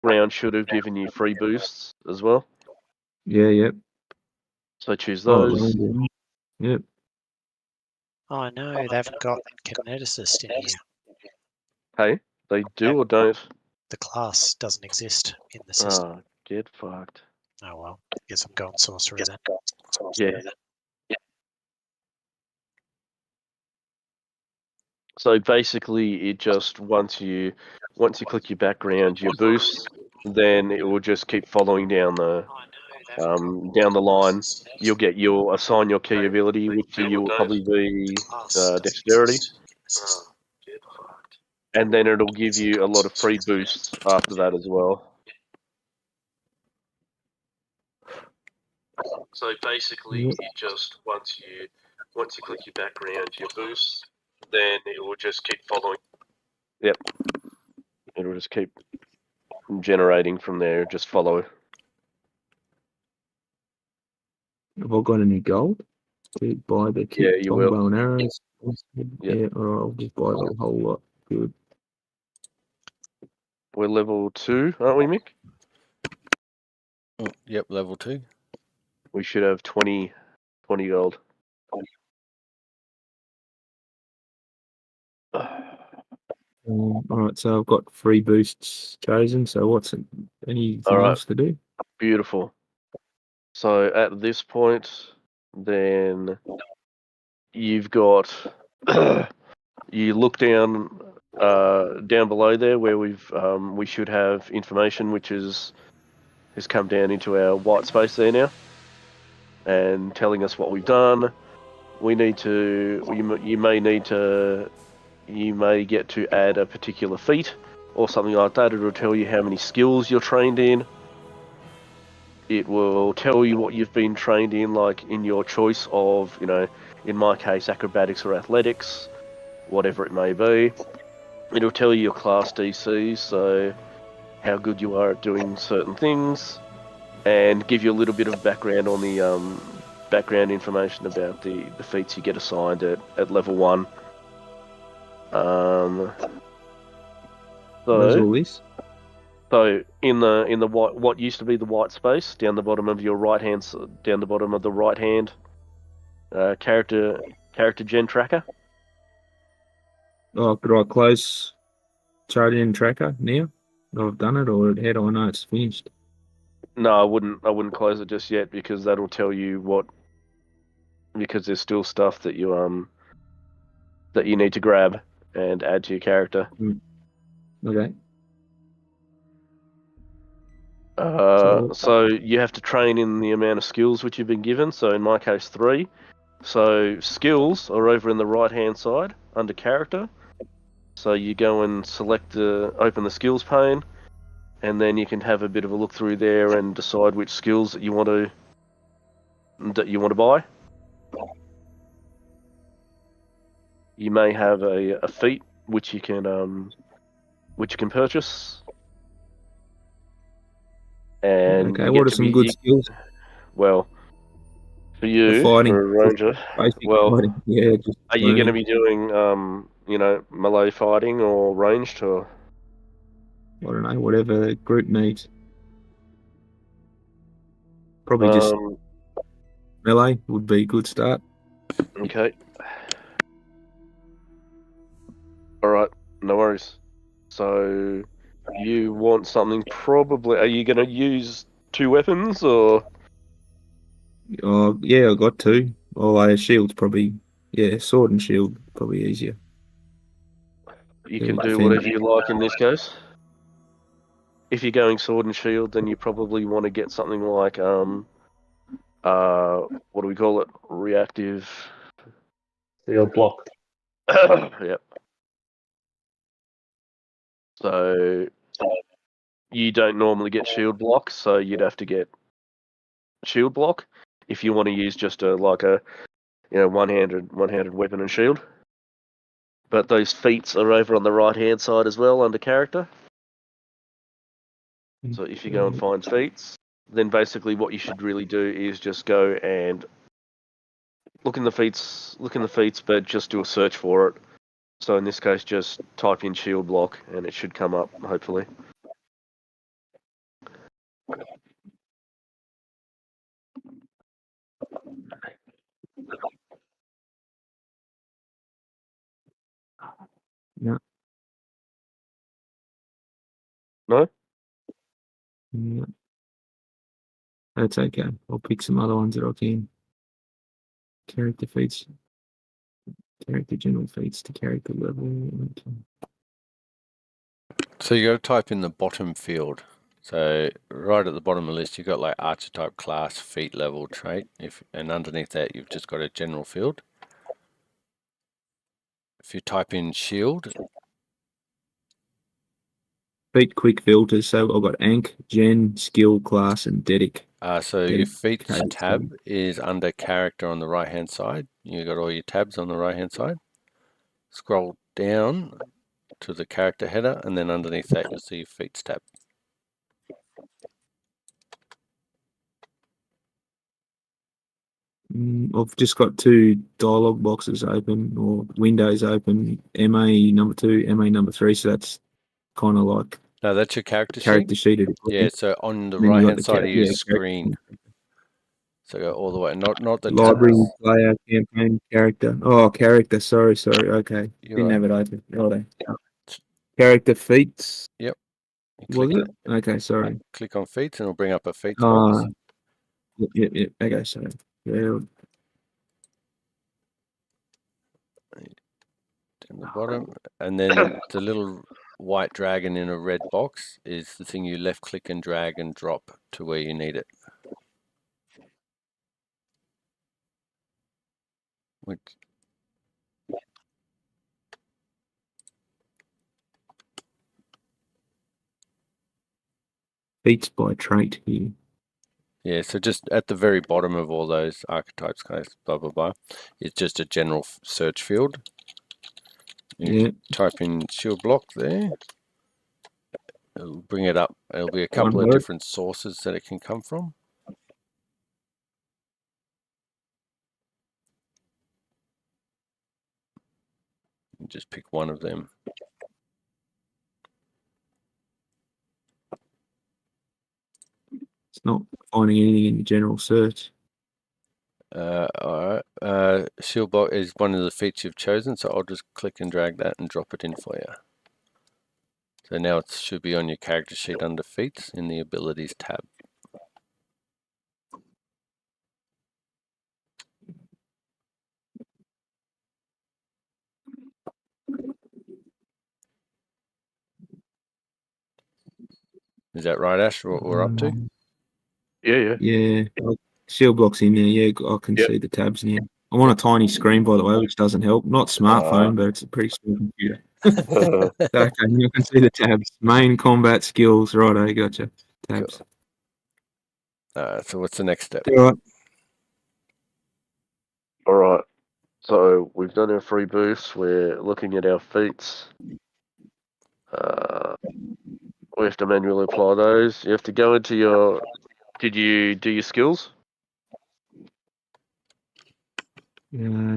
round should have given you free boosts as well. Yeah, yep. So choose Oh, those. yep. Oh no, they haven't got kineticist in here. Hey, they do or don't? The class doesn't exist in the system. Ah, get fucked. Oh well, guess I'm going sorcerer then. Yeah. So basically, it just once you click your background, your boost, then it will just keep following down the line. You'll assign your key ability, which to you will probably be dexterity, and then it'll give you a lot of free boosts after that as well. So basically, it just once you click your background, your boost, then it will just keep following. Yep, it'll just keep generating from there. Just follow. Have I got any gold to buy the kit? Yeah, you will. Bow and arrows. Yeah, or I'll just buy the whole lot. Good. We're level 2, aren't we, Mick? Yep, level 2. We should have 20 gold. All right, so I've got 3 boosts chosen. So what's anything else to do? Beautiful. So at this point, then you've got you look down below there where we should have information which has come down into our white space there now, and telling us what we've done. We need to. You may get to add a particular feat or something like that. It'll tell you how many skills you're trained in. It will tell you what you've been trained in, like in your choice of, in my case, acrobatics or athletics, whatever it may be. It'll tell you your class DC, so how good you are at doing certain things, and give you a little bit of background on the background information about the feats you get assigned at level 1. Where's all this? So in the white, what used to be the white space down the bottom of your down the bottom of the right hand character gen tracker. Oh, could I close Charting Tracker now? I've done it, or how do I know it's finished? No, I wouldn't close it just yet, because that'll tell you because there's still stuff that you need to grab and add to your character. Okay. So you have to train in the amount of skills which you've been given. So in my case, 3. So skills are over in the right-hand side under character. So you go and open the skills pane, and then you can have a bit of a look through there and decide which skills that you want to buy. You may have a feat which you can purchase. And okay, what are some good skills? Well, for you, fighting, for a ranger, fighting. Yeah, are you going to be doing melee fighting or ranged, or? I don't know, whatever the group needs. Probably just melee would be a good start. Okay. Alright, no worries. So, you want something probably... Are you going to use 2 weapons, or...? Yeah, I got 2. Oh, shield's probably... Yeah, sword and shield, probably easier. You can do whatever you like in this case. If you're going sword and shield, then you probably want to get something like, what do we call it? Reactive... Shield block. Yep. So, you don't normally get shield block, so you'd have to get shield block if you want to use just a one-handed weapon and shield. But those feats are over on the right-hand side as well under character. So if you go and find feats, then basically what you should really do is just go and look in the feats, but just do a search for it. So in this case, just type in shield block, and it should come up, hopefully. No? Yeah. That's okay. I'll pick some other ones that I can. Character feats. Character general feats to character level. Okay. So you got to type in the bottom field. So right at the bottom of the list, you've got like archetype, class, feat level, trait. And underneath that, you've just got a general field. If you type in shield, Feat quick filters. So I've got Ank, Gen, Skill, Class, and Dedic. so your feats Dedicated tab is under character on the right hand side. You've got all your tabs on the right hand side. Scroll down to the character header, and then underneath that, you'll see feats tab. I've just got 2 dialog boxes open or windows open. MA number 2, MA number 3. So that's kind of like No, that's your character character sheet. sheet. Yeah, so on the Then you right got hand the side of your character screen. So go all the way, not the library, tabs. player, campaign, character. Oh, character. Sorry. Okay. You're Didn't right. have it open. Hold on. Character feats. Yep. Was it? Okay, sorry. Click on feats and it'll bring up a feats box. Yep. Okay, sorry. Yeah. In the bottom, and then the little white dragon in a red box is the thing you left click and drag and drop to where you need it. Which, Feats by trait here. yeah, so just at the very bottom of all those archetypes, guys, blah blah blah, it's just a general search field. You type in shield block there. It'll bring it up. It'll be a couple of different sources that it can come from. Just pick one of them. It's not finding anything in the general search. All right. Shield block is one of the feats you've chosen, so I'll just click and drag that and drop it in for you. So now it should be on your character sheet under feats in the abilities tab. Is that right, Ash? What we're up to? Yeah. Shield block's in there. Yeah, I can see the tabs now. I'm on a tiny screen, by the way, which doesn't help. Not smartphone, but it's a pretty small computer. Okay, you can see the tabs. Main combat skills. Right, I gotcha. Tabs. Cool. So what's the next step? All right. So we've done our free boosts. We're looking at our feats. We have to manually apply those. You have to go into your. Did you do your skills?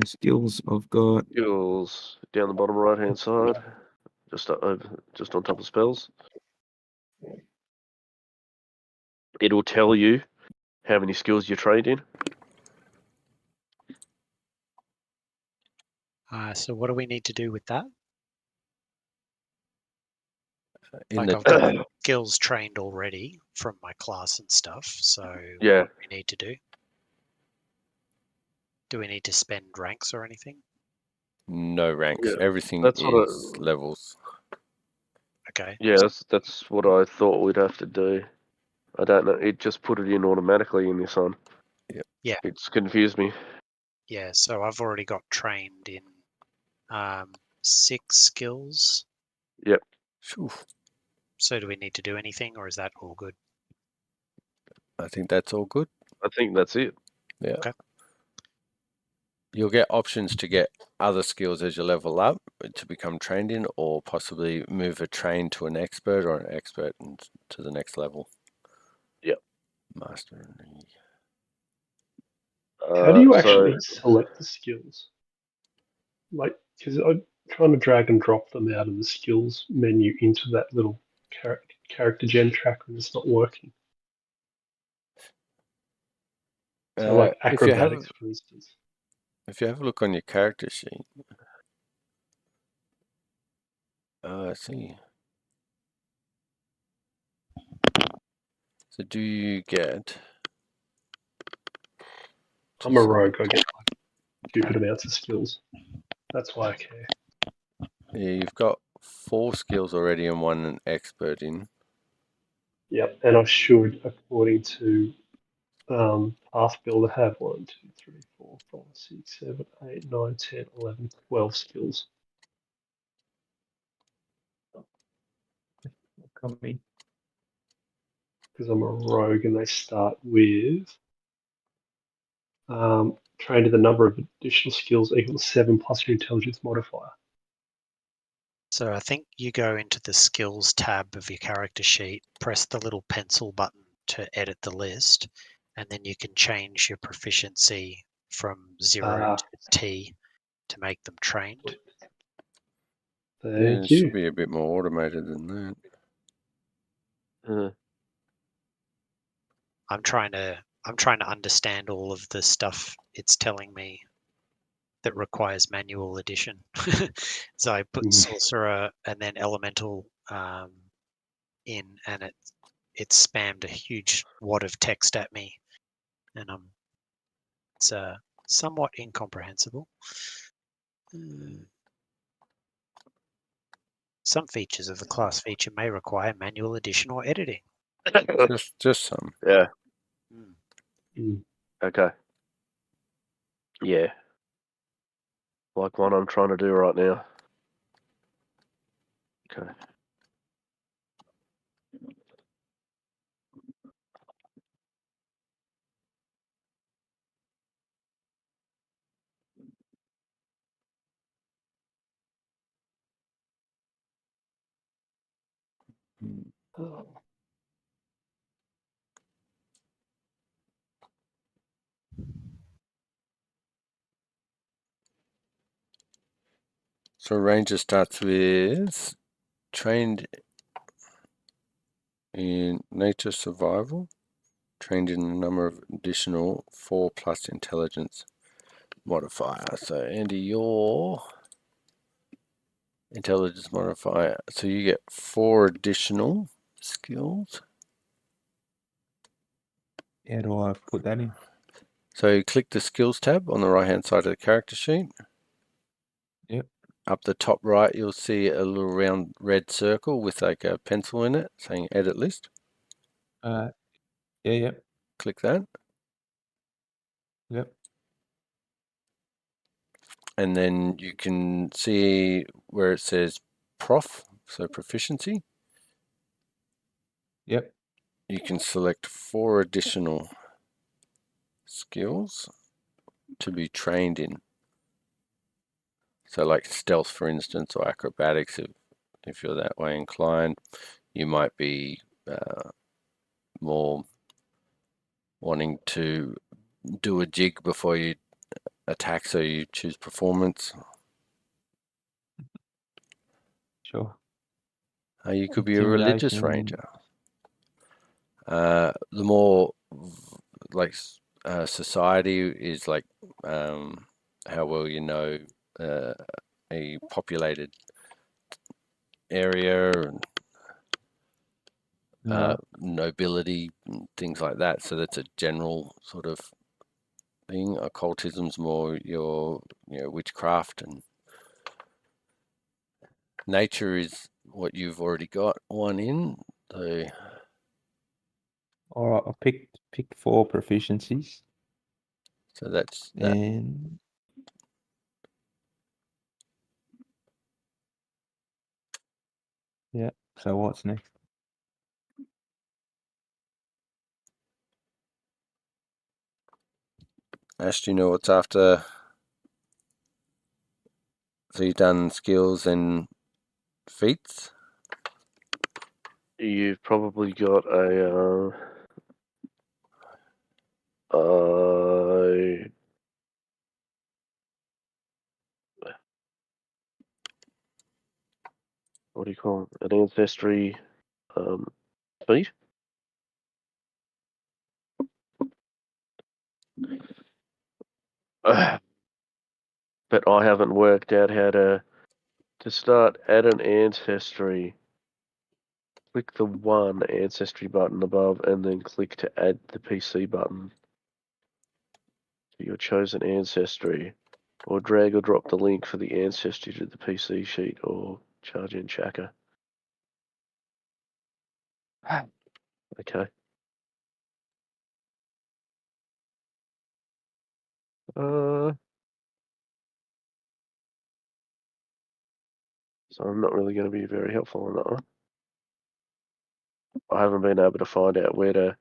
Skills. I've got Skills down the bottom right hand side, just on top of spells. It'll tell you how many skills you trained in. So what do we need to do with that? In I've got skills trained already from my class and stuff. So Yeah. what do we need to do? Do we need to spend ranks or anything? No ranks. Yeah, Everything that's what is levels. Okay. Yeah, that's what I thought we'd have to do. I don't know. It just put it in automatically in this one. Yep. Yeah. It's confused me. Yeah. So I've already got trained in 6 skills. Yep. Phew. So do we need to do anything, or is that all good? I think that's all good. I think that's it. Yeah. Okay. You'll get options to get other skills as you level up to become trained in, or possibly move a train to an expert or an expert to the next level. Yep. Master. How do you actually select the skills? Like, because I'm trying to drag and drop them out of the skills menu into that little character gen tracker, and it's not working. So, like acrobatics, for instance. If you have a look on your character sheet, I see. So do you get... I'm a rogue. I get like stupid amounts of skills. That's why I care. Yeah, you've got 4 skills already and 1 an expert in. Yep, and I should, according to Path Builder, have 1, 2, 3, 4, 5, 6, 7, 8, 9, 10, 11, 12 skills. Copy. Because I'm a rogue and they start with trained to the number of additional skills equals 7 plus your intelligence modifier. So I think you go into the skills tab of your character sheet, press the little pencil button to edit the list, and then you can change your proficiency from 0 to T to make them trained. Thank It you. should be a bit more automated than that. I'm trying to understand all of the stuff it's telling me that requires manual addition. So I put sorcerer and then elemental in, and it spammed a huge wad of text at me, and it's somewhat incomprehensible. Some features of the class feature may require manual addition or editing. Just some. Yeah. Mm. Okay. Yeah. Like one I'm trying to do right now. Okay. Oh. So Ranger starts with trained in nature survival, trained in a number of additional 4 plus intelligence modifier. So Andy, your intelligence modifier, so you get 4 additional skills. How do I put that in? So you click the skills tab on the right hand side of the character sheet. Yep. Up the top right, you'll see a little round red circle with like a pencil in it saying edit list. Yep. Click that. Yep. And then you can see where it says prof, so proficiency. Yep. You can select 4 additional skills to be trained in. So like stealth, for instance, or acrobatics, if you're that way inclined. You might be more wanting to do a jig before you attack, so you choose performance. Sure. You could be a religious Intimidation. ranger. The more like society is like how well you know a populated area and nobility, things like that. So that's a general sort of thing. Occultism's more your witchcraft, and nature is what you've already got 1 in. So All right, I picked 4 proficiencies. So that's that. And yeah, so what's next? Ash, do you know what's after? So you've done skills and feats. You've probably got a what do you call it? An ancestry feat. But I haven't worked out how to start at an ancestry Click the one ancestry button above and then click to add the PC button to your chosen ancestry, or drag or drop the link for the ancestry to the PC sheet or charge in Chaka. Okay. So I'm not really going to be very helpful on that one. I haven't been able to find out where to,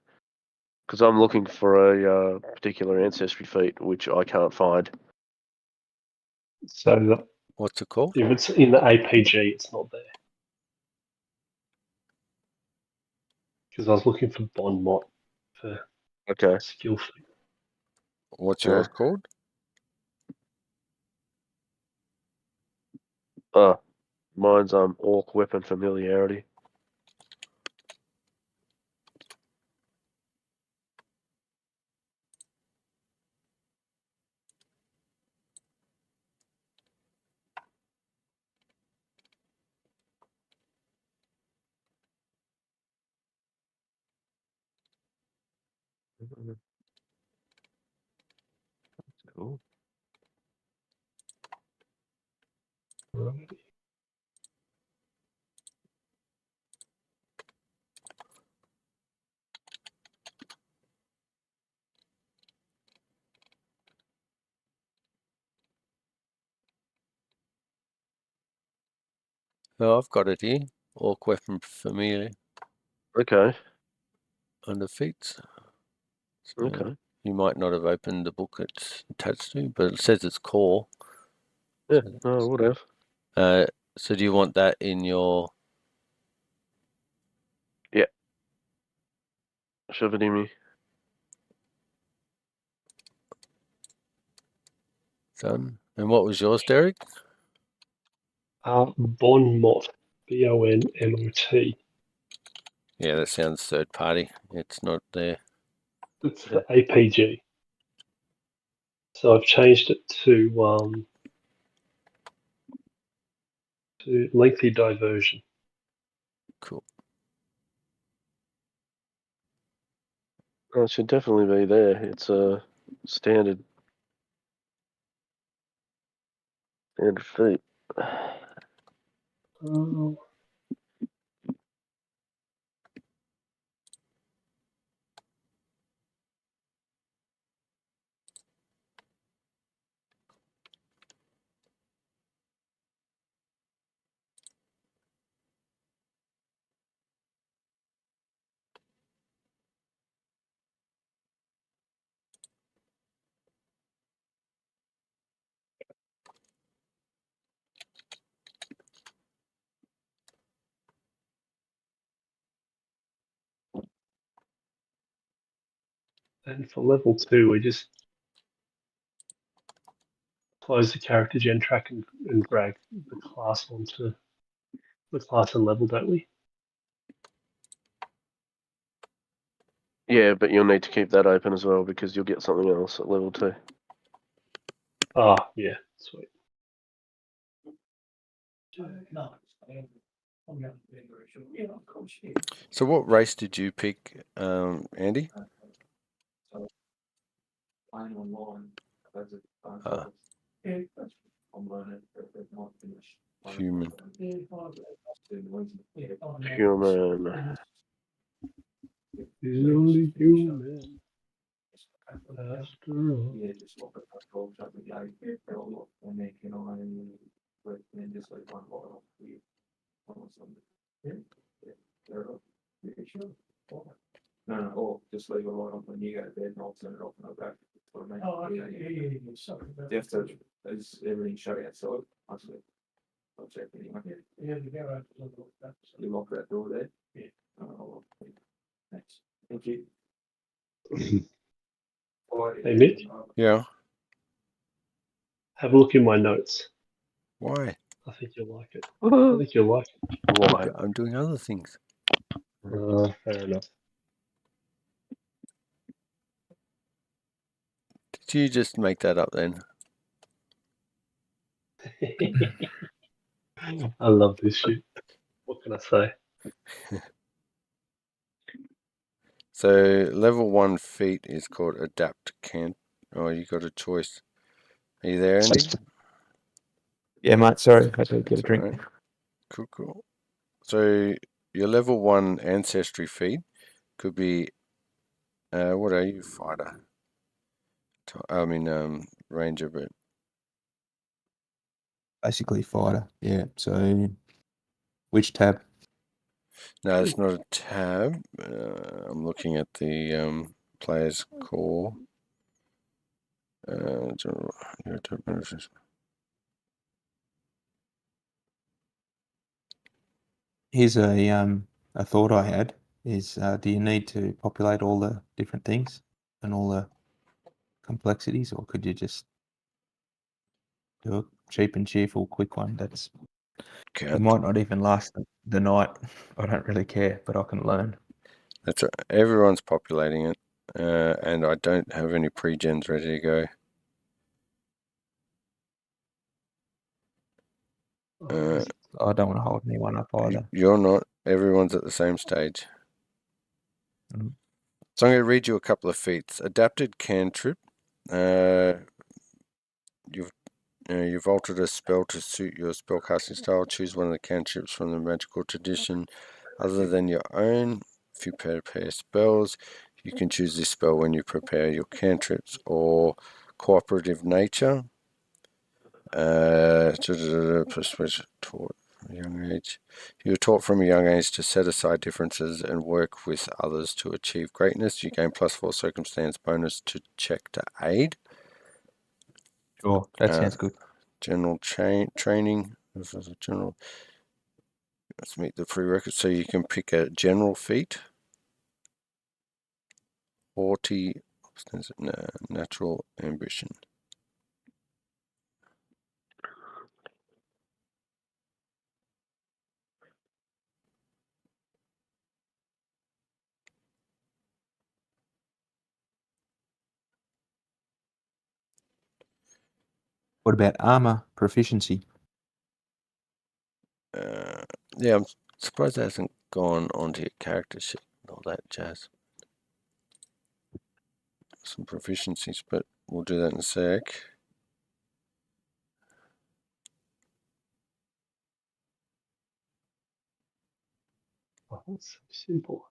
because I'm looking for a particular ancestry feat, which I can't find. So What's it called? if it's in the APG, it's not there. Because I was looking for Bond Mot for Okay. skill feat. What's yours called? Oh, mine's Orc Weapon Familiarity. That's cool. Right. Oh, I've got it here. Orc Weapon Familiar Okay. under feats. So Okay. you might not have opened the book it's attached to, but it says it's core. Yeah. No, would have. So do you want that in your? Yeah. Shove it in me. Done. And what was yours, Derek? Bon Mot, BONMOT. Yeah, that sounds third party. It's not there. It's the APG. So I've changed it to lengthy diversion. Cool. Oh, it should definitely be there. It's a standard feat. Oh, and for level 2, we just close the character gen track and drag the class onto the class and level, don't we? Yeah, but you'll need to keep that open as well because you'll get something else at level 2. Ah, yeah, sweet. So what race did you pick, Andy? Human. Human. He's only human. After all. Just leave it right on when you go to bed and I'll turn it off and I'll go. Oh, okay. Yeah. You have to, is everything shut outside? I said, I'll check anyway. Yeah, you go out. You lock that door there? Yeah. Oh, thanks. Thank you. Hey, Mitch, Yeah. have a look in my notes. Why? I think you'll like it. I think you'll like it. Why? I'm doing other things. Fair enough. Did you just make that up then? I love this shit. What can I say? So level 1 feat is called adapt can. Oh, you got a choice. Are you there, Andy? Yeah, mate. Sorry, I had to get a drink. Right. Cool. So your level 1 ancestry feat could be, what are you, fighter? I mean, ranger, but Basically, fighter. Yeah. So, which tab? no, it's not a tab. I'm looking at the player's core. General, Here's a thought I had is, do you need to populate all the different things and all the complexities, or could you just do a cheap and cheerful quick one that's it might not even last the night? I don't really care, but I can learn. That's right. Everyone's populating it, and I don't have any pre-gens ready to go. I don't want to hold anyone up either. You're not. Everyone's at the same stage. Mm. So I'm going to read you a couple of feats. Adapted cantrip. You've altered a spell to suit your spellcasting style. Choose one of the cantrips from the magical tradition other than your own. If you prepare spells, you can choose this spell when you prepare your cantrips. Or cooperative nature. Persuasion taught from a young age. You were taught from a young age to set aside differences and work with others to achieve greatness. You gain +4 circumstance bonus to check to aid. Sure, that sounds good. General training. This is a general. Let's meet the prerequisites. So you can pick a general feat. 40 natural ambition. What about armor proficiency? Yeah, I'm surprised that hasn't gone onto your character sheet and all that jazz. Some proficiencies, but we'll do that in a sec. Oh, that's so simple.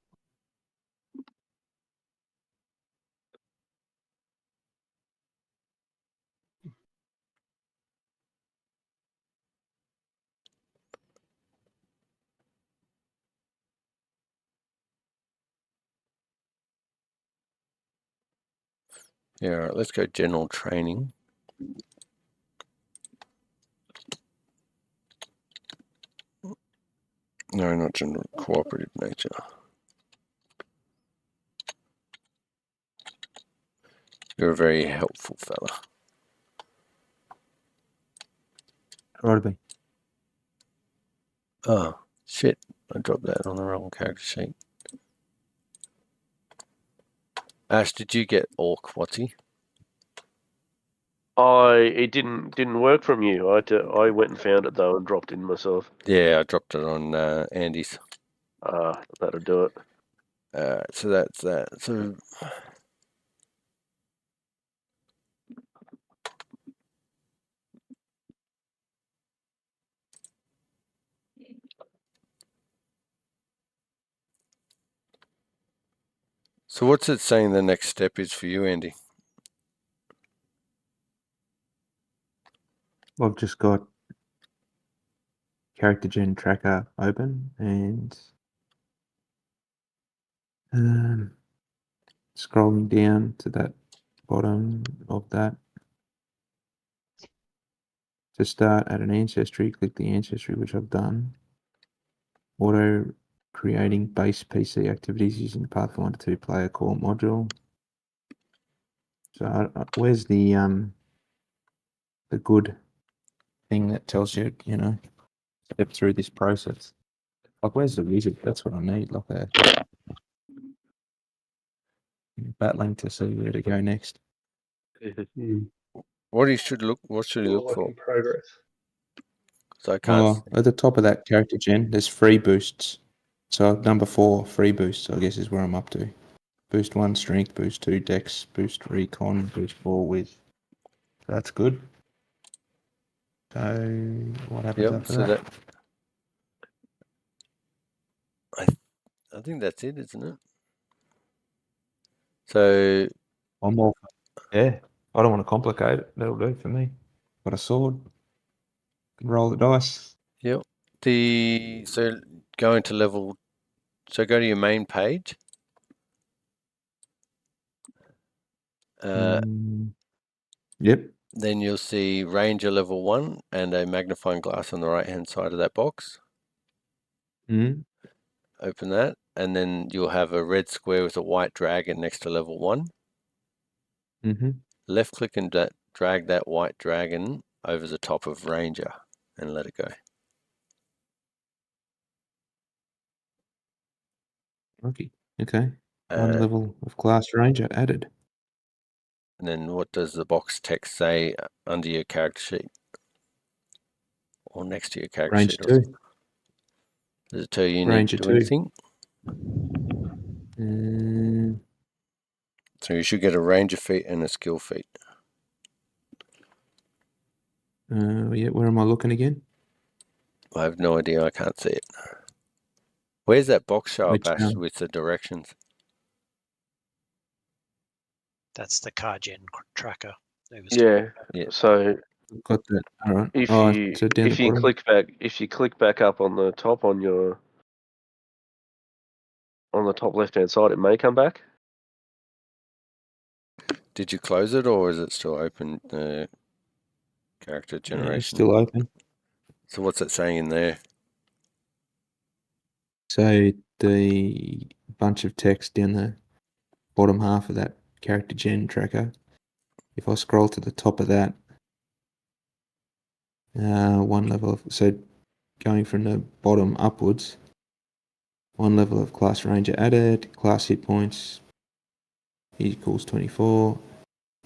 Yeah, all right, let's go general training. No, not general, cooperative nature. You're a very helpful fella. Try to be. Oh, shit. I dropped that on the wrong character sheet. Ash, did you get Orc, Watsy? It didn't work from you. I went and found it though and dropped in myself. Yeah, I dropped it on Andy's. That'll do it. So that's that. So what's it saying the next step is for you, Andy? I've just got character gen tracker open and scrolling down to that bottom of that. To start at an ancestry, click the ancestry, which I've done. Auto creating base PC activities using the Pathfinder 2 player core module. So where's the good thing that tells you, step through this process? Like, where's the wizard? That's what I need, like a battling to see where to go next. What should he look for? In progress. So I can't. At the top of that character gen, there's free boosts. So number 4, free boosts, I guess, is where I'm up to. Boost 1 strength, boost 2 dex, boost recon, boost 4 with. That's good. So what happens after so that? I think that's it, isn't it? So One more. Yeah, I don't want to complicate it. That'll do for me. Got a sword. Can roll the dice. yep. So going to level. So go to your main page. Yep. Then you'll see Ranger level 1 and a magnifying glass on the right hand side of that box. Open that, and then you'll have a red square with a white dragon next to level 1. Left click and drag that white dragon over the top of Ranger and let it go. Okay. One level of class Ranger added. And then what does the box text say under your character sheet? Or next to your character Range sheet? 2. Does it tell you need Ranger to do 2. anything? So you should get a Ranger feat and a skill feat. Yeah, where am I looking again? I have no idea. I can't see it. Where's that box show up, Which, Ash, with the directions? That's the car gen tracker. Yeah. Yeah. So got that. All right. if you so down if the you bottom. click back up on the top on the top left hand side, it may come back. Did you close it, or is it still open? Character generation. It's still open. So what's it saying in there? So the bunch of text down the bottom half of that character gen tracker, if I scroll to the top of that, one level of, so going from the bottom upwards, one level of class ranger added, class hit points equals 24,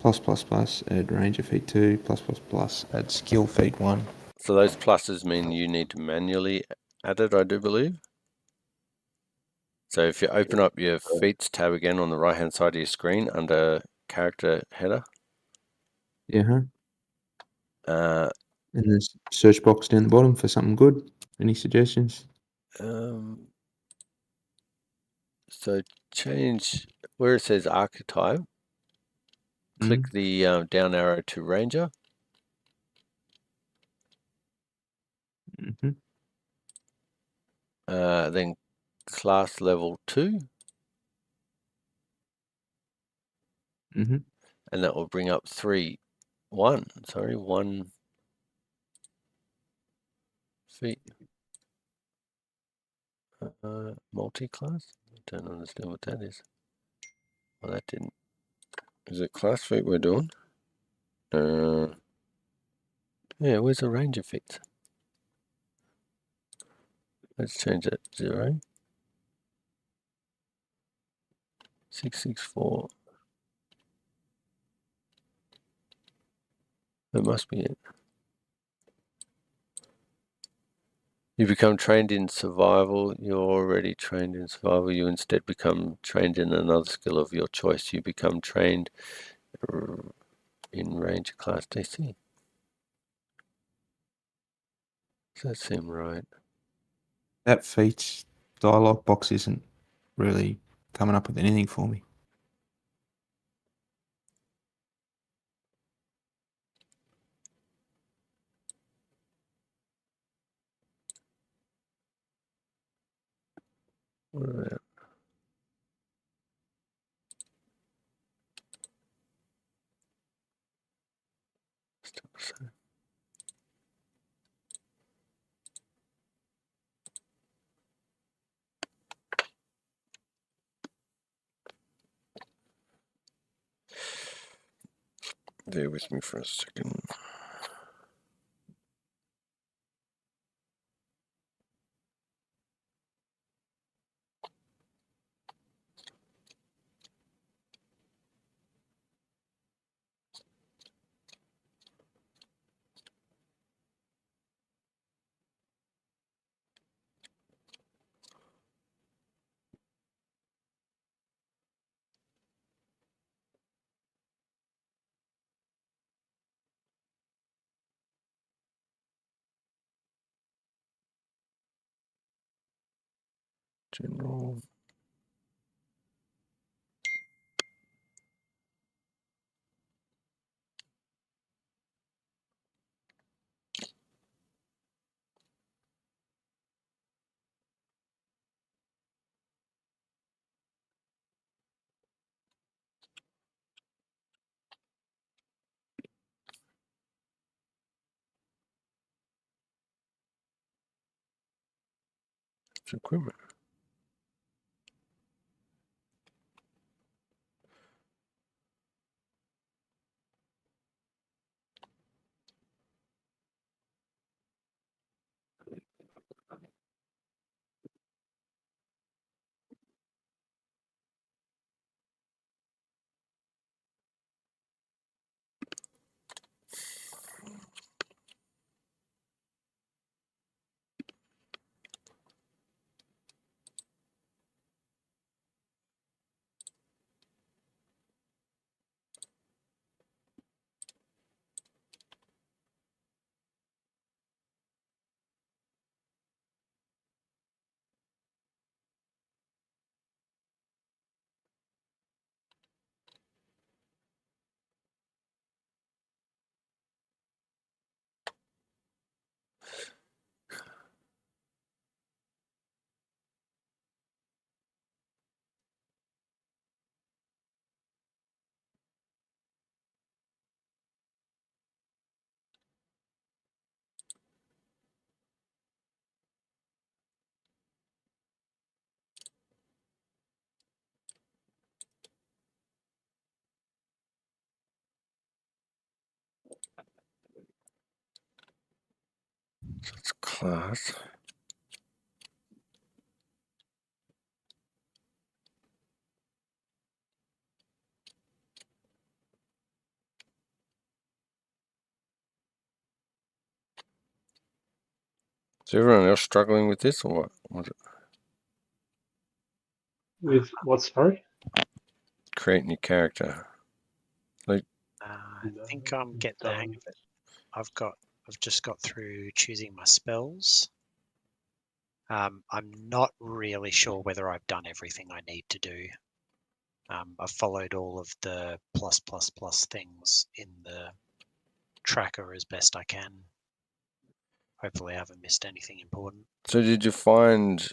add ranger feat 2, add skill feat 1. So those pluses mean you need to manually add it, I do believe. So if you open up your feats tab again on the right hand side of your screen under character header. Yeah, and there's search box down the bottom for something good. Any suggestions? So change where it says archetype, click the down arrow to ranger. Then class level 2. And that will bring up 1 feat. Multi-class? I don't understand what that is. Well, that didn't. Is it class feat we're doing? Yeah, where's the ranger feat? Let's change that to 0. 664. That must be it. You become trained in survival. You're already trained in survival. You instead become trained in another skill of your choice. You become trained in Ranger class DC. Does that seem right? That feats dialogue box isn't really coming up with anything for me. What about? Still the same. Bear with me for a second. General. Equipment. So it's class. Is everyone else struggling with this, or what? Was it With what, sorry? creating your character? I No, think I'm getting the hang done. of it. I've just got through choosing my spells. I'm not really sure whether I've done everything I need to do. I've followed all of the +++ things in the tracker as best I can. Hopefully I haven't missed anything important. So did you find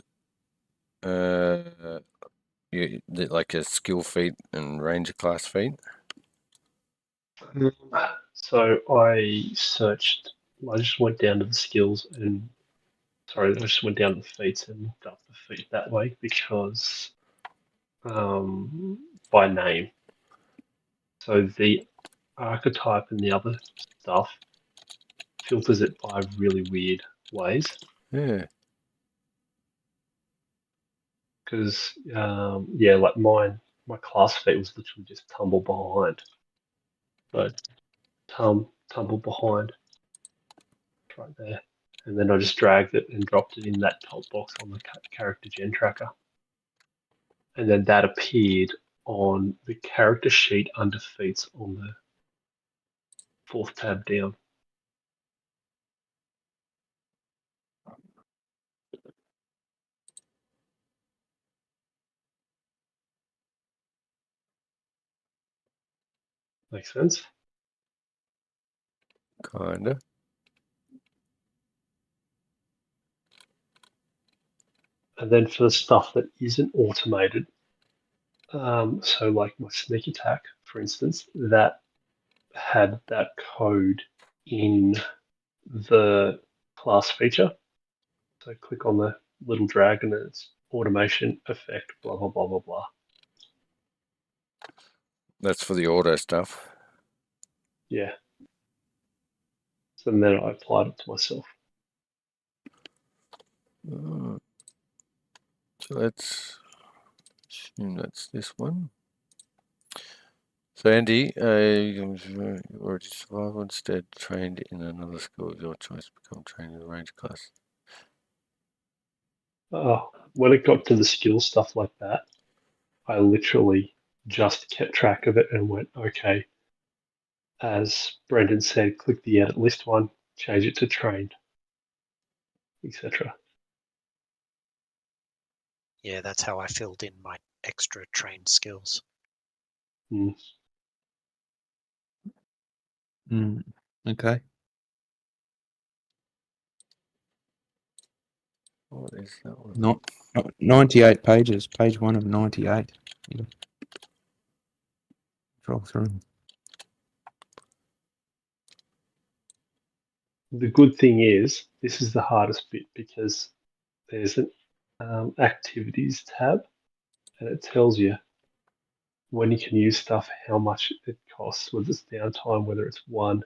like a skill feat and ranger class feat? So I searched, I just went down to the skills and, sorry, I just went down to the feats and looked up the feat that way because, by name. So the archetype and the other stuff filters it by really weird ways. Yeah. Because, yeah, like my class feat was literally just tumble behind. But tumble behind, right there. And then I just dragged it and dropped it in that top box on the character gen tracker. And then that appeared on the character sheet under feats on the fourth tab down. Makes sense? Kinda. And then for the stuff that isn't automated, so like my sneak attack, for instance, that had that code in the class feature. So click on the little dragon and it's automation effect, blah, blah, blah, blah, blah. That's for the auto stuff. Yeah. So then I applied it to myself. So let's assume that's this one. So Andy, you already survival instead trained in another skill of your choice, become trained in the range class. When it got to the skill stuff like that, I literally just kept track of it and went, okay, as Brendan said, click the edit list one, change it to trained, etc. Yeah, that's how I filled in my extra trained skills. Okay. What is that one? Not 98 pages. Page 1 of 98. Drop through. The good thing is, this is the hardest bit because there's an activities tab, and it tells you when you can use stuff, how much it costs, whether it's downtime, whether it's 1,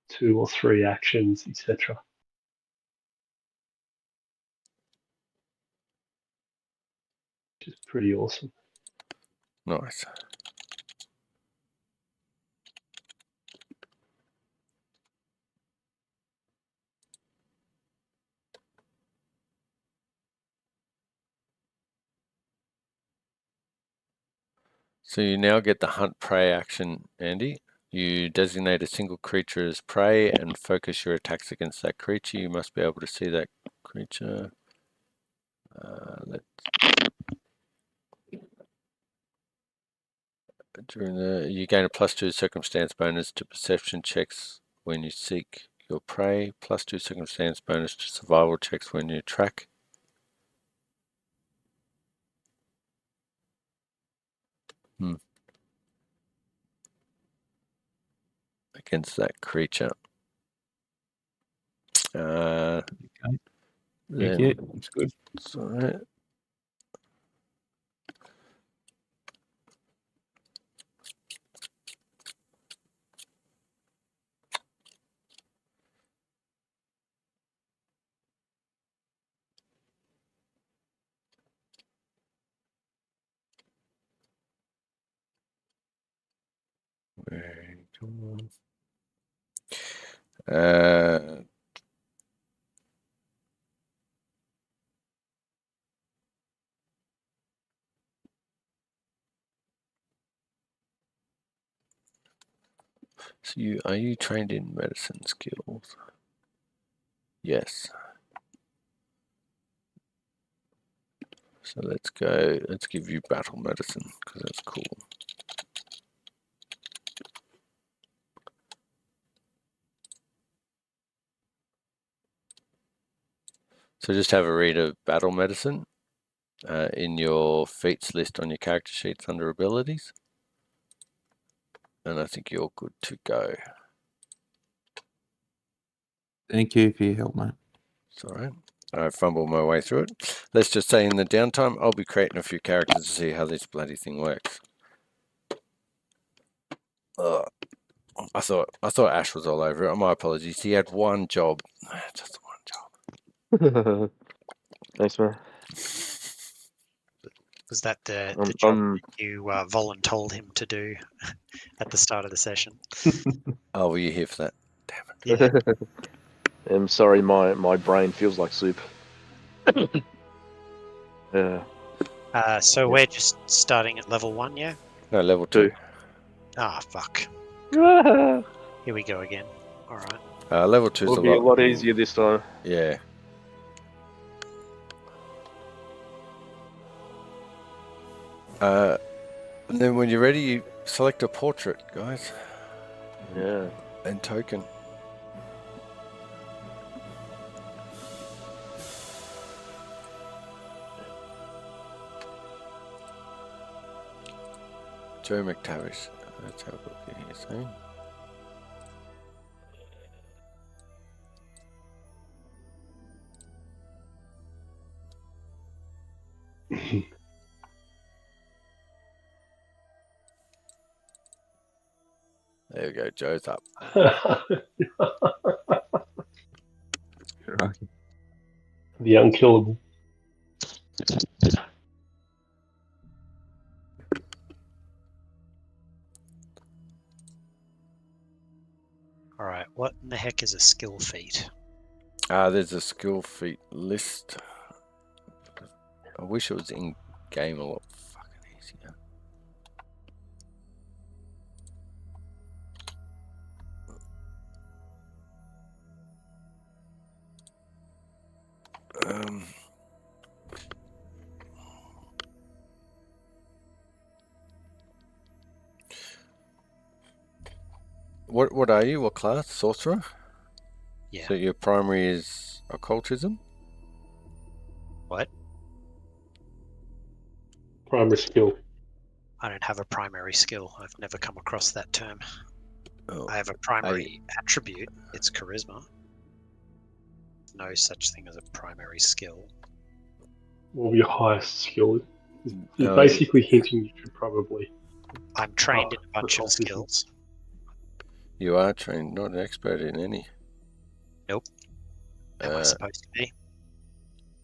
2, or 3 actions, etc. Which is pretty awesome. Nice. So you now get the hunt prey action, Andy. You designate a single creature as prey and focus your attacks against that creature. You must be able to see that creature. You gain a +2 circumstance bonus to perception checks when you seek your prey, +2 circumstance bonus to survival checks when you track. Against that creature. Okay. Thank you. That's good. That's all right. Come on. So are you trained in medicine skills? Yes. So let's give you battle medicine because that's cool. So just have a read of battle medicine in your feats list on your character sheets under abilities. And I think you're good to go. Thank you for your help, mate. It's all right. I fumbled my way through it. Let's just say in the downtime, I'll be creating a few characters to see how this bloody thing works. I thought Ash was all over it. My apologies. He had one job. Just one job. Thanks, man. Was that the job that you voluntold him to do at the start of the session? Oh, were you here for that? Damn it. Yeah. I'm sorry, my brain feels like soup. Yeah. So we're just starting at level 1, yeah? No, level 2. Ah, fuck. Here Here we go again. All right. Level 2 is will be a lot easier this time. Yeah. And then when you're ready, you select a portrait, guys. Yeah. And token. Joe McTavish. Let's have a look at here, see? There we go, Joe's up. The unkillable. All right. What in the heck is a skill feat? There's a skill feat list. I wish it was in game a lot fucking easier. What are you? What class? Sorcerer? Yeah. So your primary is occultism? What? Primary skill. I don't have a primary skill. I've never come across that term. Oh, I have a primary attribute. It's charisma. No such thing as a primary skill. What your highest skill? You're basically hinting you should probably. I'm trained in a bunch of occultism. skills. You are trained, not an expert in any. Nope. Am I supposed to be?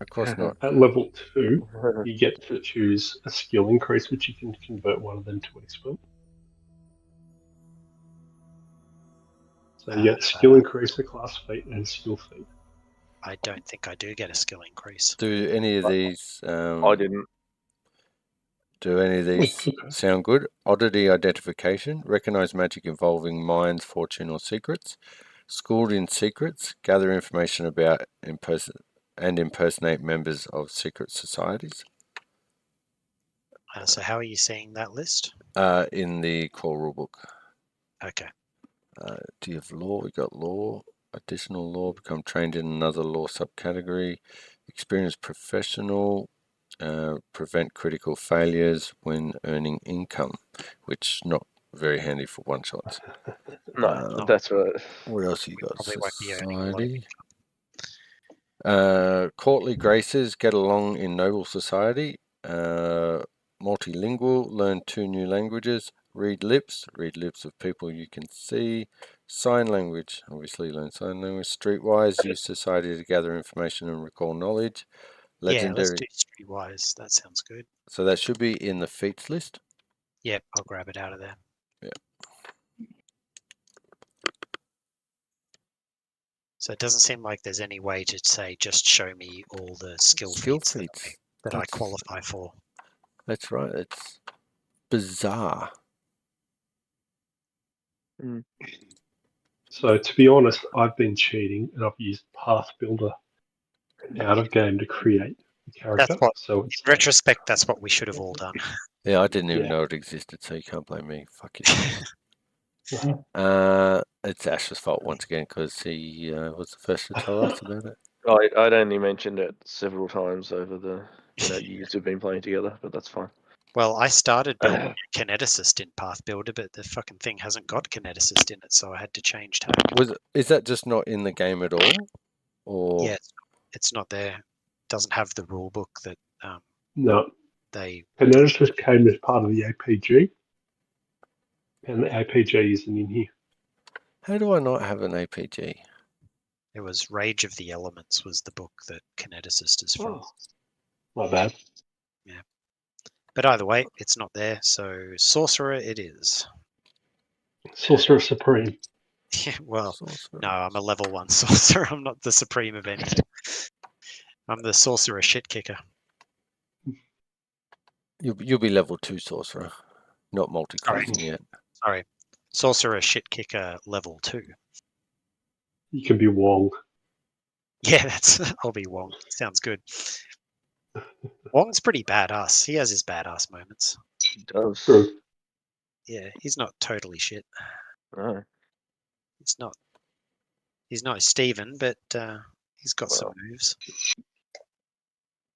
Of course not. At level 2, you get to choose a skill increase, which you can convert one of them to expert. So you get skill increase, a class feat, and skill feat. I don't think I do get a skill increase. Do any of these? I didn't. Do any of these sound good? Oddity identification, recognize magic involving minds, fortune, or secrets. Schooled in secrets, gather information about and impersonate members of secret societies. So how are you seeing that list? In the core rulebook. Okay. Do you have law? We got law. Additional law. Become trained in another law subcategory. Experienced professional. Prevent critical failures when earning income, which not very handy for one shots. No, that's right. What else you got? Probably won't be earning a lot of Society. income. Courtly graces, get along in noble society. Multilingual, learn 2 new languages. Read lips of people you can see. Sign language, obviously learn sign language. Streetwise, use society to gather information and recall knowledge. Legendary. Yeah, let's do streetwise. That sounds good. So that should be in the feats list. Yep, I'll grab it out of there. Yeah. So it doesn't seem like there's any way to say just show me all the skill feats that I qualify for. That's right. It's bizarre. So to be honest, I've been cheating and I've used Path Builder out of game to create the character. That's what, so in retrospect, that's what we should have all done. Yeah, I didn't even know it existed, so you can't blame me. Fuck it. It's Ash's fault once again because he was the first to tell us about it. I'd only mentioned it several times over the years we've been playing together, but that's fine. Well, I started building a kineticist in Path Builder, but the fucking thing hasn't got kineticist in it, so I had to change tab. Is that just not in the game at all? Or yeah, it's not there. It doesn't have the rule book that no. They kineticist came as part of the APG, and the APG isn't in here. How do I not have an APG? It was Rage of the Elements was the book that kineticist is from. Oh, my bad. Yeah. But either way, it's not there, so Sorcerer it is. Sorcerer Supreme. Yeah, well, Sorcerer. No, I'm a level 1 Sorcerer. I'm not the Supreme of anything. I'm the Sorcerer shit kicker. You'll be level 2 Sorcerer, not multi-classing yet. Sorry. Sorcerer shit kicker level 2. You can be Wong. Yeah, I'll be Wong. Sounds good. Wong's pretty badass. He has his badass moments. He does. True. Yeah, he's not totally shit. No. He's not Steven, but he's got some moves.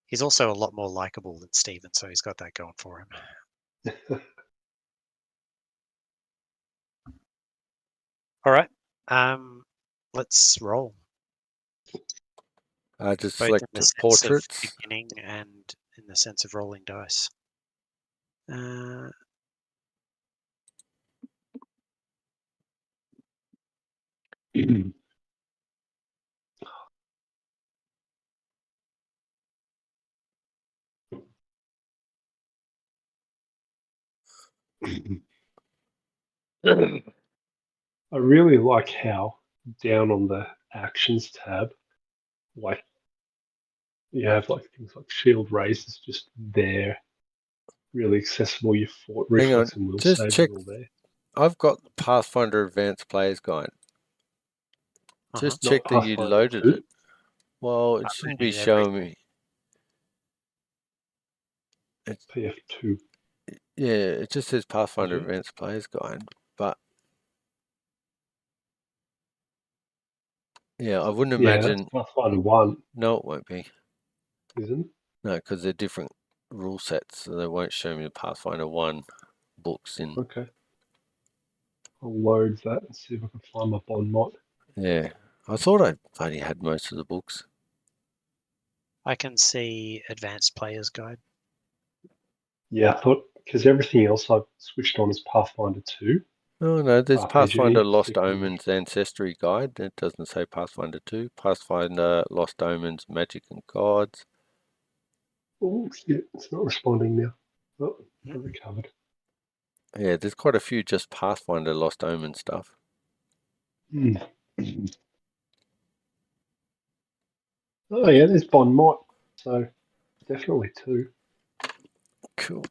He's also a lot more likable than Steven, so he's got that going for him. All right. Let's roll. Just Both select in the sense portraits. of beginning and in the sense of rolling dice. I really like how down on the actions tab, like you have like things like shield raise is just there, really accessible. Your fort reflex and will just save check. all there. I've got the Pathfinder Advanced Player's Guide. Just check that you loaded it. Well, it shouldn't be showing me. It's PF2. Yeah, it just says Pathfinder Advanced Player's Guide, but Yeah, I wouldn't Yeah, imagine. that's Pathfinder 1, No, it won't be. isn't it? No, because they're different rule sets, so they won't show me the Pathfinder 1 books in. Okay. I'll load that and see if I can find my bond mod. Yeah, I thought I only had most of the books. I can see Advanced Player's Guide. Yeah, I thought, because everything else I've switched on is Pathfinder 2. Oh no, there's Pathfinder RPG, Lost 6th Omens Ancestry Guide. It doesn't say Pathfinder 2. Pathfinder Lost Omens Magic and Gods. Oh, shit, it's not responding now. Oh, I recovered. Yeah, there's quite a few just Pathfinder Lost Omen stuff. Hmm. Oh, yeah, there's Bond Mott. So, definitely 2. Cool.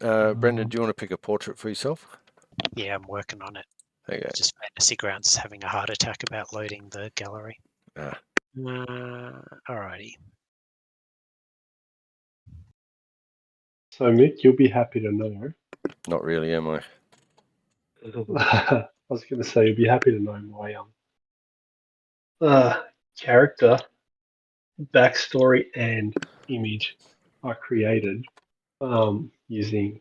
Brendan, do you want to pick a portrait for yourself? Yeah, I'm working on it. Okay. Just Fantasy Grounds having a heart attack about loading the gallery. Ah. Alrighty. So, Mick, you'll be happy to know. Not really, am I? I was going to say, you'll be happy to know my character, backstory, and image I created using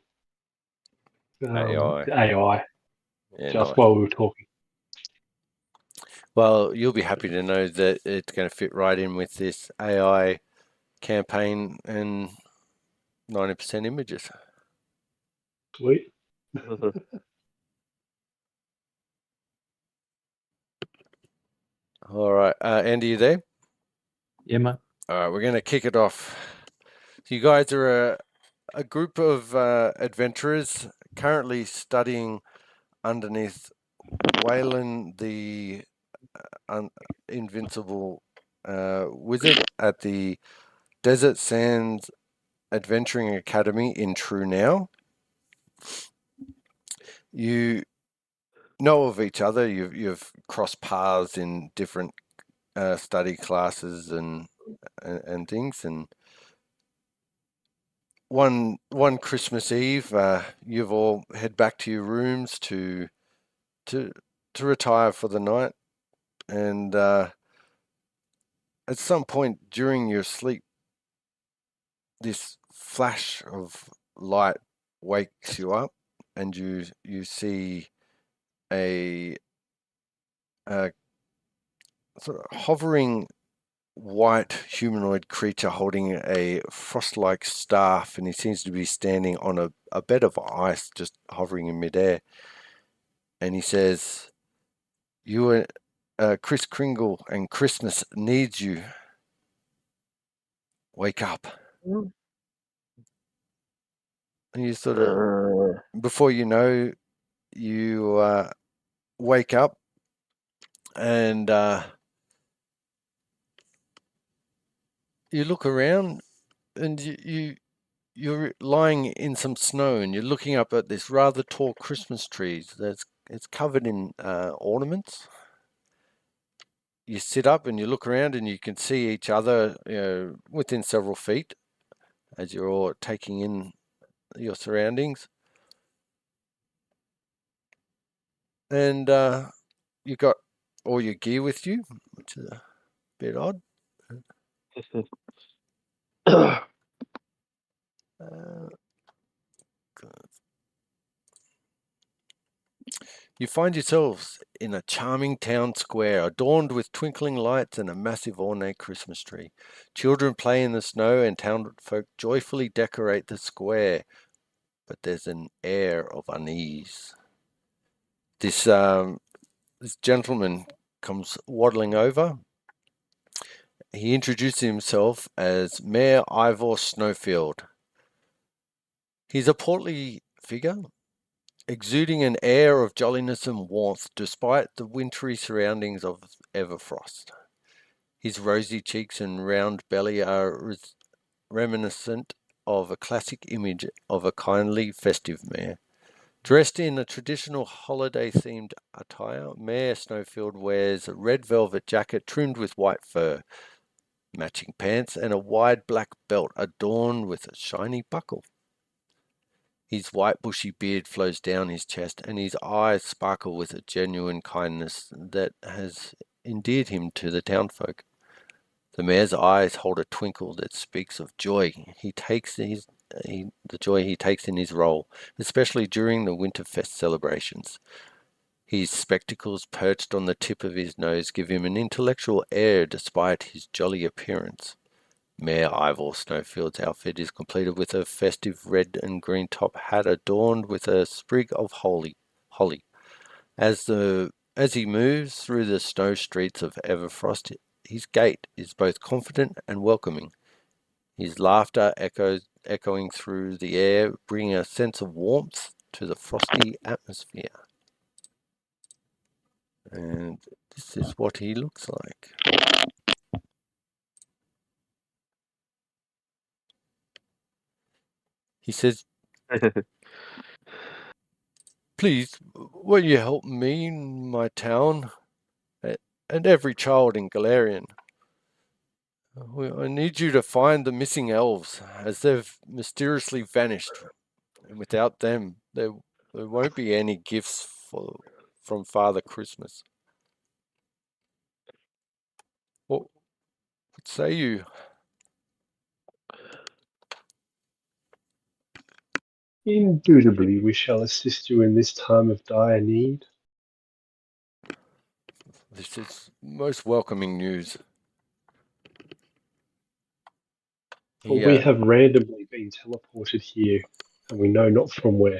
AI. AI Yeah, just nice. while we were talking. Well, you'll be happy to know that it's going to fit right in with this AI campaign and 90% images. Sweet. All right. Andy, you there? Yeah, mate. All right, we're going to kick it off. So you guys are a group of adventurers currently studying underneath Wayland, the invincible wizard at the Desert Sands Adventuring Academy in True Now. You know of each other. You've crossed paths in different study classes and things. And one Christmas Eve, you've all head back to your rooms to retire for the night. And at some point during your sleep, this flash of light wakes you up, and you see a sort of hovering white humanoid creature holding a frost-like staff, and he seems to be standing on a bed of ice, just hovering in midair. And he says, "You are Chris Kringle, and Christmas needs you. Wake up." And you sort of, before you know, you wake up, and you look around, and you're lying in some snow, and you're looking up at this rather tall Christmas tree it's covered in ornaments. You sit up and you look around, and you can see each other, within several feet, as you're all taking in your surroundings. And you got all your gear with you, which is a bit odd. You find yourselves in a charming town square, adorned with twinkling lights and a massive ornate Christmas tree. Children play in the snow, and townsfolk joyfully decorate the square, but there's an air of unease. This gentleman comes waddling over. He introduces himself as Mayor Ivor Snowfield. He's a portly figure, exuding an air of jolliness and warmth despite the wintry surroundings of Everfrost. His rosy cheeks and round belly are reminiscent of a classic image of a kindly, festive mayor. Dressed in a traditional holiday-themed attire, Mayor Snowfield wears a red velvet jacket trimmed with white fur, matching pants, and a wide black belt adorned with a shiny buckle. His white bushy beard flows down his chest, and his eyes sparkle with a genuine kindness that has endeared him to the townfolk. The mayor's eyes hold a twinkle that speaks of joy the joy he takes in his role, especially during the Winterfest celebrations. His spectacles perched on the tip of his nose give him an intellectual air despite his jolly appearance. Mayor Ivor Snowfield's outfit is completed with a festive red and green top hat adorned with a sprig of holly. As he moves through the snow streets of Everfrost, his gait is both confident and welcoming. His laughter echoing through the air, bringing a sense of warmth to the frosty atmosphere. And this is what he looks like. He says, "Please, will you help me in my town and every child in Gloarian? I need you to find the missing elves, as they've mysteriously vanished, and without them, there won't be any gifts from Father Christmas. What say you?" Indubitably, we shall assist you in this time of dire need. This is most welcoming news. For we have randomly been teleported here, and we know not from where.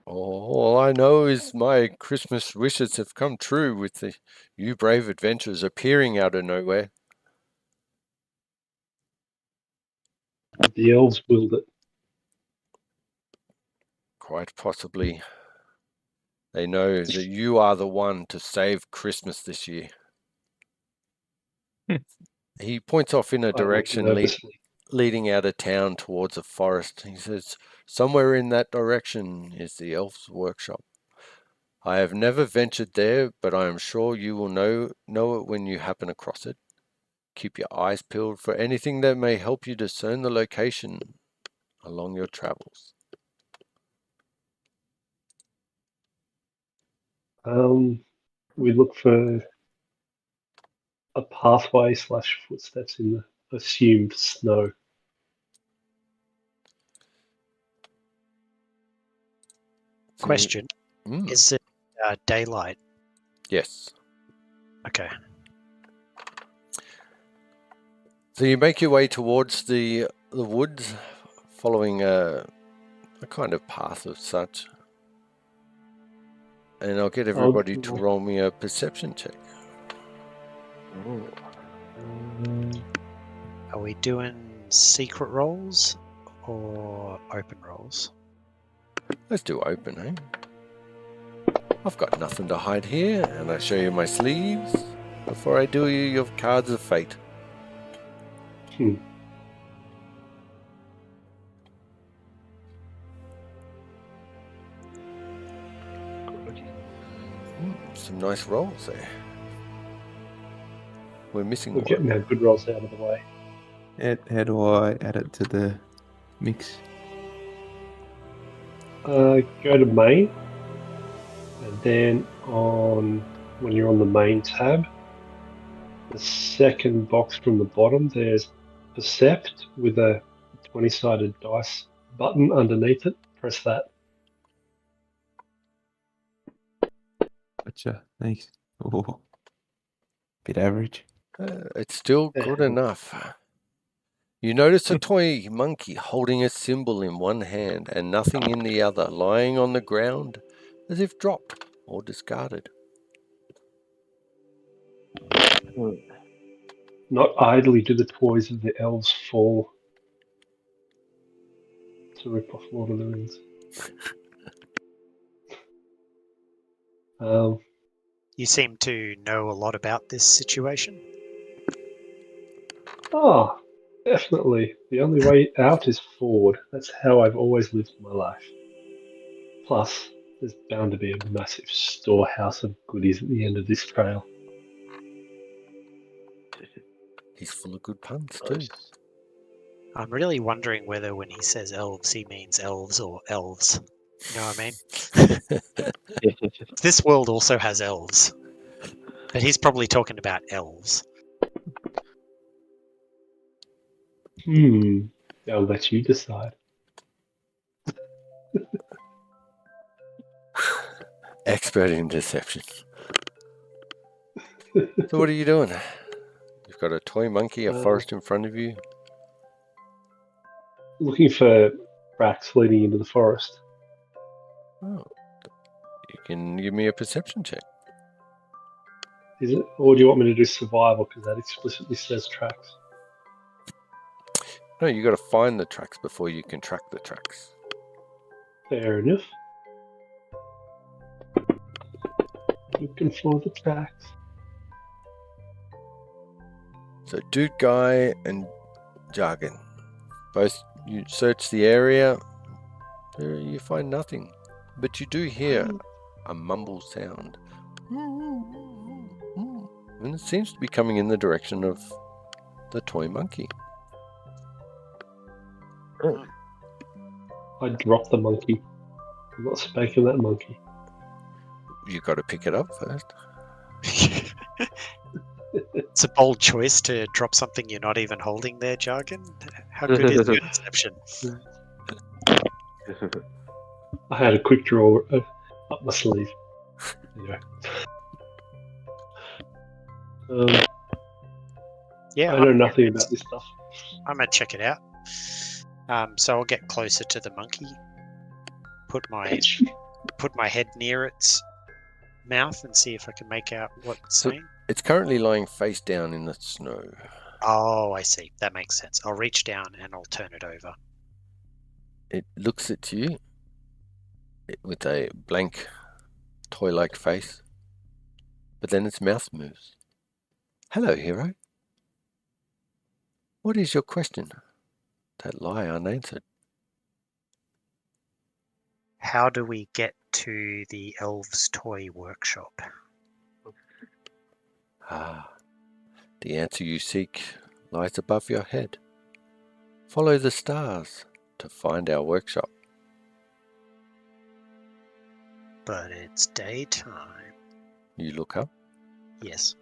All I know is my Christmas wishes have come true with you brave adventurers appearing out of nowhere. The elves willed it. Quite possibly. They know that you are the one to save Christmas this year. He points off in a direction leading out of town towards a forest. He says, "Somewhere in that direction is the elf's workshop. I have never ventured there, but I am sure you will know it when you happen across it. Keep your eyes peeled for anything that may help you discern the location along your travels." We look for a pathway / footsteps in the assumed snow. Question: Is it daylight? Yes. Okay. So you make your way towards the woods, following a kind of path of such. And I'll get everybody to roll me a perception check. Are we doing secret rolls or open rolls? Let's do open, eh? I've got nothing to hide here, and I show you my sleeves before I do you your cards of fate. Some nice rolls there. We're missing one. We're getting our good rolls out of the way. How do I add it to the mix? Go to main, and then when you're on the main tab, the second box from the bottom, there's Percept with a 20-sided dice button underneath it. Press that. Gotcha. Thanks. Oh, bit average. It's still good enough. You notice a toy monkey holding a symbol in one hand and nothing in the other, lying on the ground as if dropped or discarded. Not idly do the toys of the elves fall. To rip off Lord of the Rings. You seem to know a lot about this situation. Oh, definitely. The only way out is forward. That's how I've always lived my life. Plus, there's bound to be a massive storehouse of goodies at the end of this trail. He's full of good puns too. I'm really wondering whether when he says elves, he means elves or elves. You know what I mean? This world also has elves. But he's probably talking about elves. I'll let you decide. Expert in deception. So what are you doing? You've got a toy monkey, a forest in front of you. Looking for tracks leading into the forest. Oh, you can give me a perception check. Is it? Or do you want me to do survival? Because that explicitly says tracks. No, you got to find the tracks before you can track the tracks. Fair enough. Looking for the tracks. So, Dude Guy and Jargon. Both, you search the area, there you find nothing. But you do hear a mumble sound. And it seems to be coming in the direction of the toy monkey. I dropped the monkey. I'm not spanking that monkey. You got to pick it up first. It's a bold choice to drop something you're not even holding there, Jargon. How good is your deception? I had a quick draw up my sleeve. Anyway. Yeah, I know nothing about this stuff. I'm gonna check it out. So I'll get closer to the monkey. Put my head near its mouth and see if I can make out what it's saying. It's currently lying face down in the snow. Oh, I see. That makes sense. I'll reach down and I'll turn it over. It looks at you with a blank, toy-like face, but then its mouth moves. Hello, hero. What is your question? That lie unanswered. How do we get to the elves' toy workshop? The answer you seek lies above your head. Follow the stars to find our workshop. But it's daytime. You look up. Yes.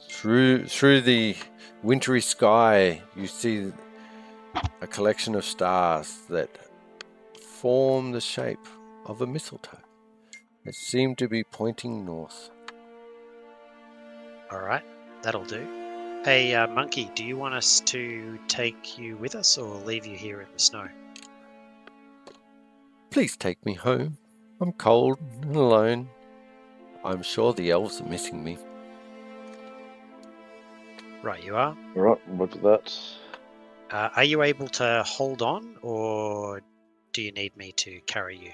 Through the wintry sky, you see a collection of stars that form the shape of a mistletoe. It seemed to be pointing north. All right, that'll do. Hey, monkey, do you want us to take you with us or leave you here in the snow? Please take me home. I'm cold and alone. I'm sure the elves are missing me. Right, you are. All right, roger that. Are you able to hold on, or do you need me to carry you?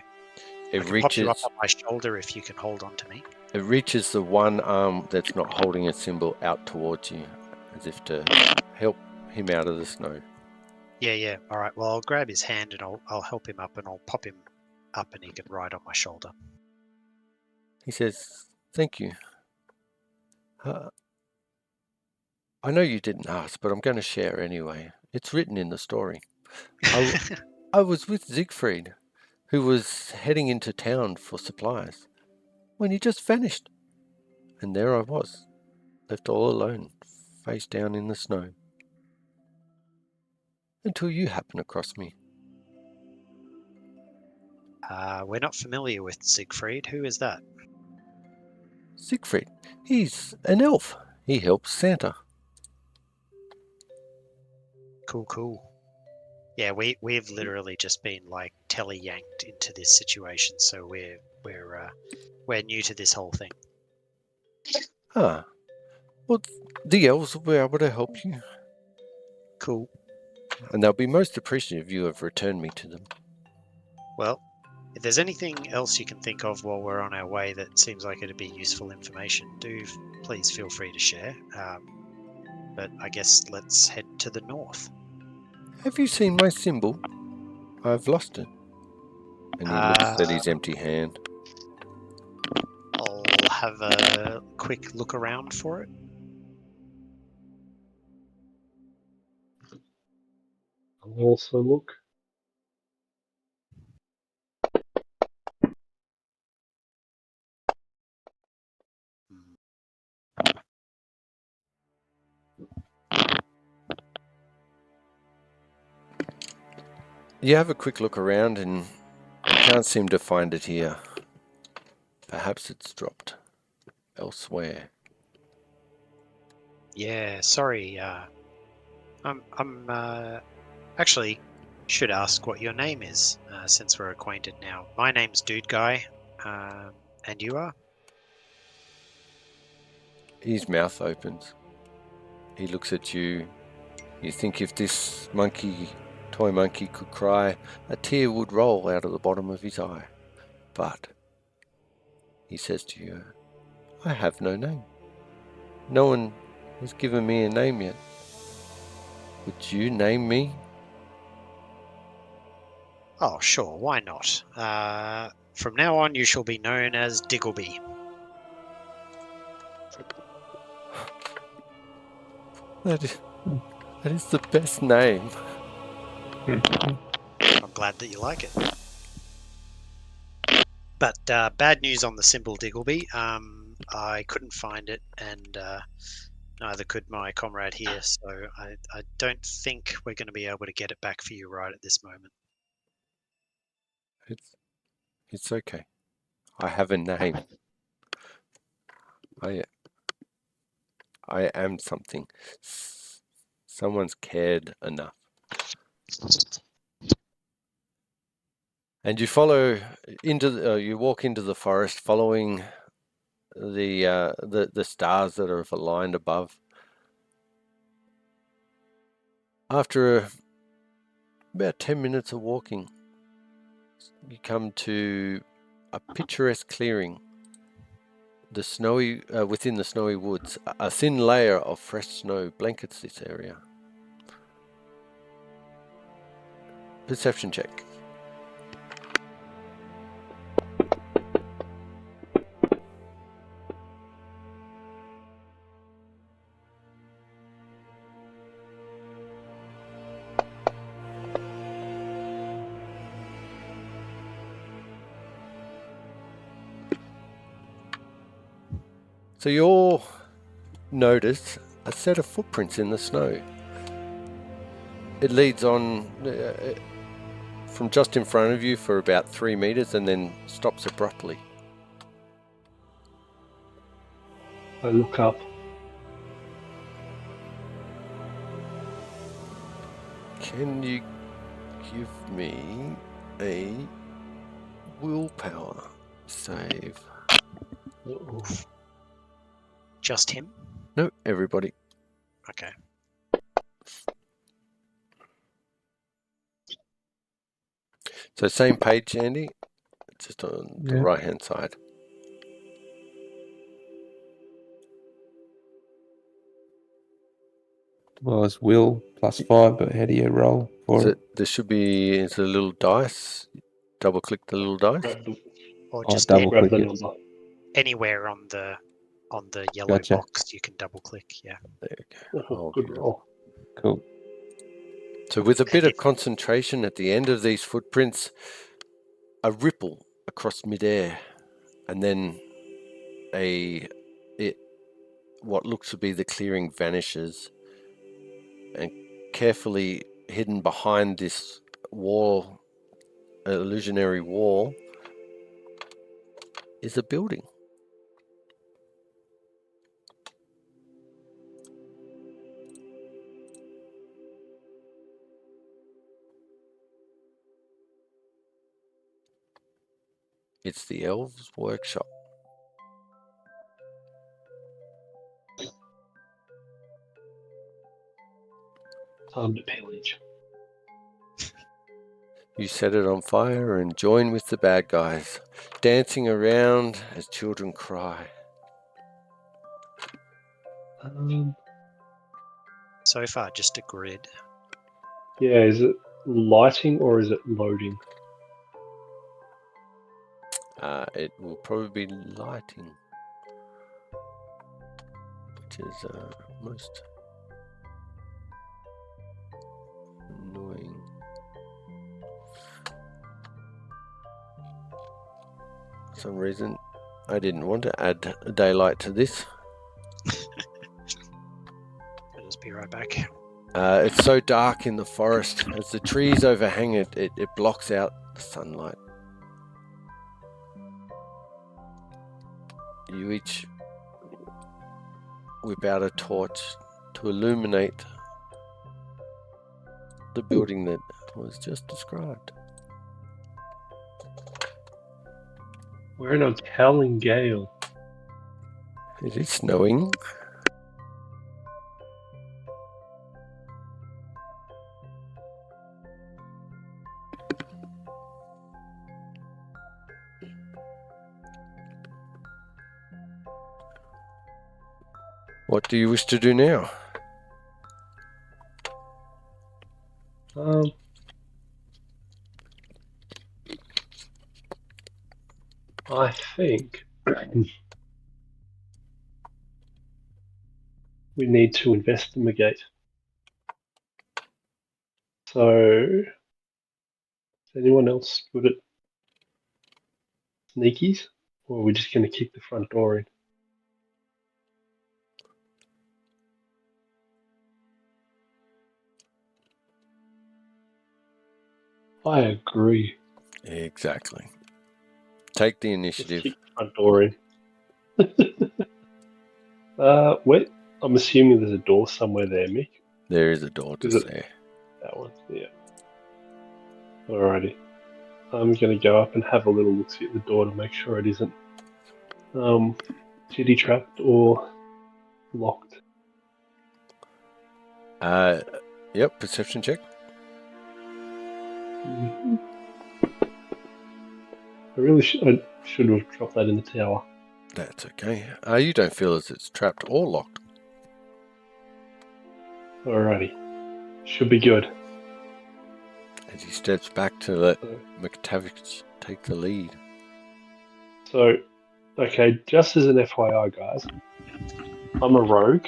I can pop you up on my shoulder if you can hold on to me. It reaches the one arm that's not holding a symbol out towards you, as if to help him out of the snow. Yeah. All right. Well, I'll grab his hand and I'll help him up and I'll pop him up and he can ride on my shoulder. He says, "Thank you. I know you didn't ask, but I'm going to share anyway. It's written in the story. I was with Siegfried, who was heading into town for supplies, when he just vanished. And there I was, left all alone, face down in the snow. Until you happened across me." We're not familiar with Siegfried. Who is that? Siegfried, he's an elf. He helps Santa. Cool. Yeah, we've literally just been like yanked into this situation, so we're new to this whole thing. Well, the elves will be able to help you. Cool. And they'll be most appreciative you have returned me to them. Well, if there's anything else you can think of while we're on our way that seems like it'd be useful information, do please feel free to share. But I guess let's head to the north. Have you seen my symbol? I've lost it. And he looks at his empty hand. I'll have a quick look around for it. I'll also look. You have a quick look around and you can't seem to find it here. Perhaps it's dropped elsewhere. Yeah, sorry. I'm actually should ask what your name is, since we're acquainted now. My name's Dude Guy, and you are? His mouth opens. He looks at you. You think if this toy monkey could cry, a tear would roll out of the bottom of his eye. But he says to you, I have no name. No one has given me a name yet. Would you name me? Oh, sure, why not? From now on, you shall be known as Diggleby. That is the best name. I'm glad that you like it. But bad news on the symbol Diggleby. I couldn't find it, and neither could my comrade here, so I don't think we're going to be able to get it back for you right at this moment. It's okay. I have a name. I am something. Someone's cared enough. And you follow you walk into the forest, following the stars that are aligned above. After about 10 minutes of walking, you come to a picturesque clearing. Within the snowy woods, a thin layer of fresh snow blankets this area. Perception check. So you all notice a set of footprints in the snow. It leads on from just in front of you for about 3 meters and then stops abruptly. I look up. Can you give me a willpower save? Uh-oh. Just him? No, everybody. Okay. So same page, Andy, just on the right-hand side. Well, it's will +5, but how do you roll for it? There should be a little dice. Double click the little dice. Or just double Grab click the it. number. anywhere on the yellow Gotcha. box you can double click. Yeah. There you go. Good roll. Cool. So with a bit of concentration at the end of these footprints, a ripple across midair, and then what looks to be the clearing vanishes, and carefully hidden behind this wall, illusionary wall, is a building. It's the Elves' Workshop. Time to pillage. You set it on fire and join with the bad guys, dancing around as children cry. So far, just a grid. Yeah, is it lighting or is it loading? It will probably be lighting, which is most annoying. For some reason, I didn't want to add daylight to this. I'll just be right back. It's so dark in the forest. As the trees overhang it, it blocks out the sunlight. You each whip out a torch to illuminate the building that was just described. We're in a howling gale. It is snowing. What do you wish to do now? I think we need to investigate. So, is anyone else good at sneakies? Or are we just going to kick the front door in? I agree. Exactly. Take the Let's initiative. kick the front door in. Wait, I'm assuming there's a door somewhere there, Mick. There is a door just there. That one, yeah. Alrighty. I'm going to go up and have a little look at the door to make sure it isn't jitty trapped or locked. Yep, perception check. Mm-hmm. I should have dropped that in the tower. That's okay. You don't feel as it's trapped or locked. Alrighty. Should be good. As he steps back to let McTavish take the lead. So, okay, just as an FYI, guys, I'm a rogue.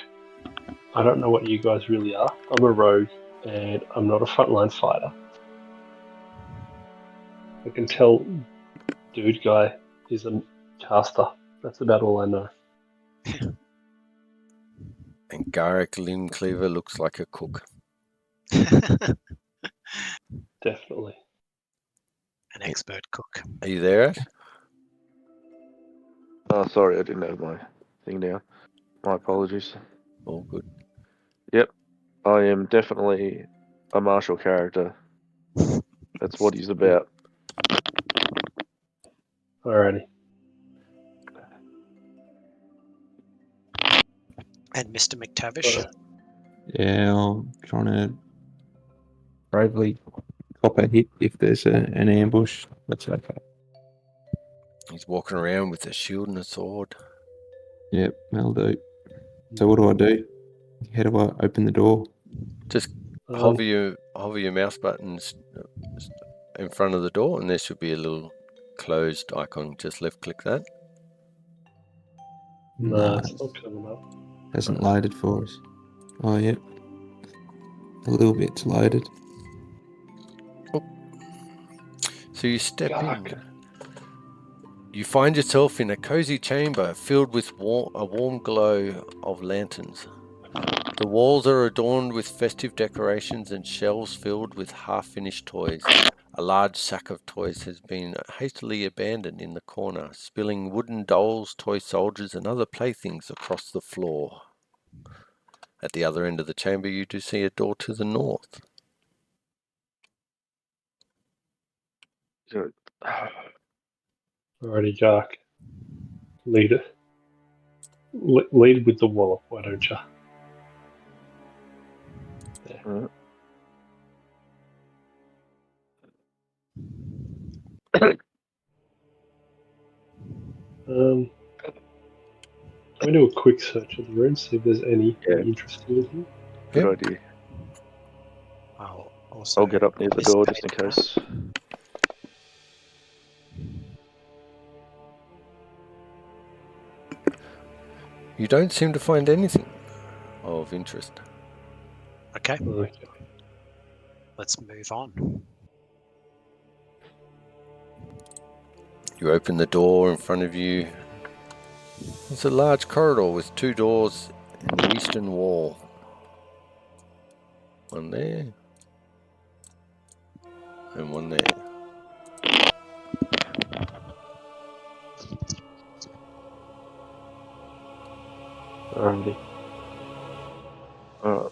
I don't know what you guys really are. I'm a rogue, and I'm not a frontline fighter. I can tell dude guy is a caster. That's about all I know. And Garrick Limb Cleaver looks like a cook. Definitely. An expert cook. Are you there, Ash? Oh, sorry, I didn't have my thing down. My apologies. All good. Yep, I am definitely a martial character. That's what he's about. Alrighty. And Mr. McTavish? Yeah, I'm trying to bravely cop a hit if there's an ambush. That's okay. He's walking around with a shield and a sword. Yep, that'll do. So what do? How do I open the door? Just hover your mouse buttons in front of the door, and there should be a little closed icon. Just left click that. No, it's not coming up. Hasn't loaded for us. Oh, yep. A little bit's loaded. Oh. So you step in. You find yourself in a cozy chamber filled with a warm glow of lanterns. The walls are adorned with festive decorations and shelves filled with half-finished toys. A large sack of toys has been hastily abandoned in the corner, spilling wooden dolls, toy soldiers, and other playthings across the floor. At the other end of the chamber, you do see a door to the north. Alrighty, Jack. Lead it. Lead with the wallop, why don't you? There. Right. I'm going to do a quick search of the room, see if there's any interesting in here. Good idea. I'll get up near the door just in case. You don't seem to find anything of interest. Okay. Let's move on. You open the door in front of you. It's a large corridor with two doors in the eastern wall. One there. And one there. Alrighty. Alright.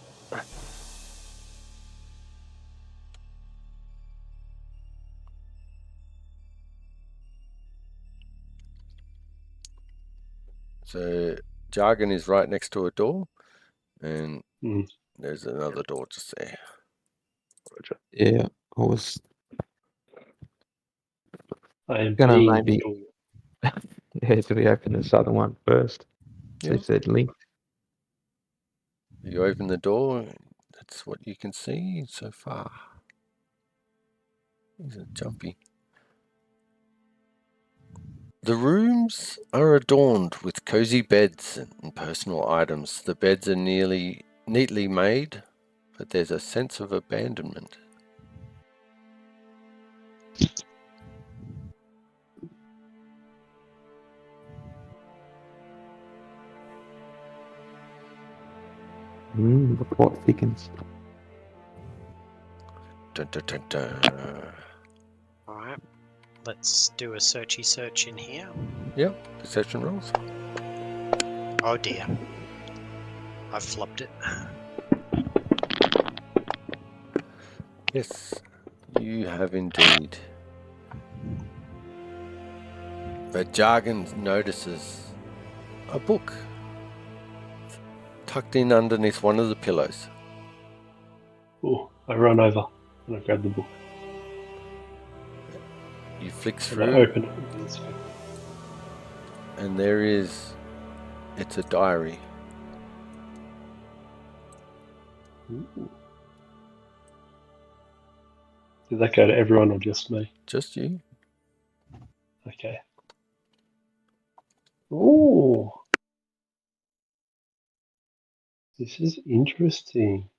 So jargon is right next to a door, and Mm. there's another door just there. Roger. Yeah, I was I am gonna being maybe do we open this other one first? See Yeah. if they're linked. You open the door, that's what you can see so far. These are jumpy. The rooms are adorned with cozy beds and personal items. The beds are neatly made, but there's a sense of abandonment. The plot thickens. Dun, dun, dun, dun. Alright, let's do a searchy search in here. Yep, perception rolls. Oh dear. I've flopped it. Yes, you have indeed. But Jargon notices a book tucked in underneath one of the pillows. Oh, I run over and I grab the book. You flick And I through, open it and inspect it. and it's a diary. Ooh. Did that go to everyone or just me? Just you. Okay. Ooh. This is interesting.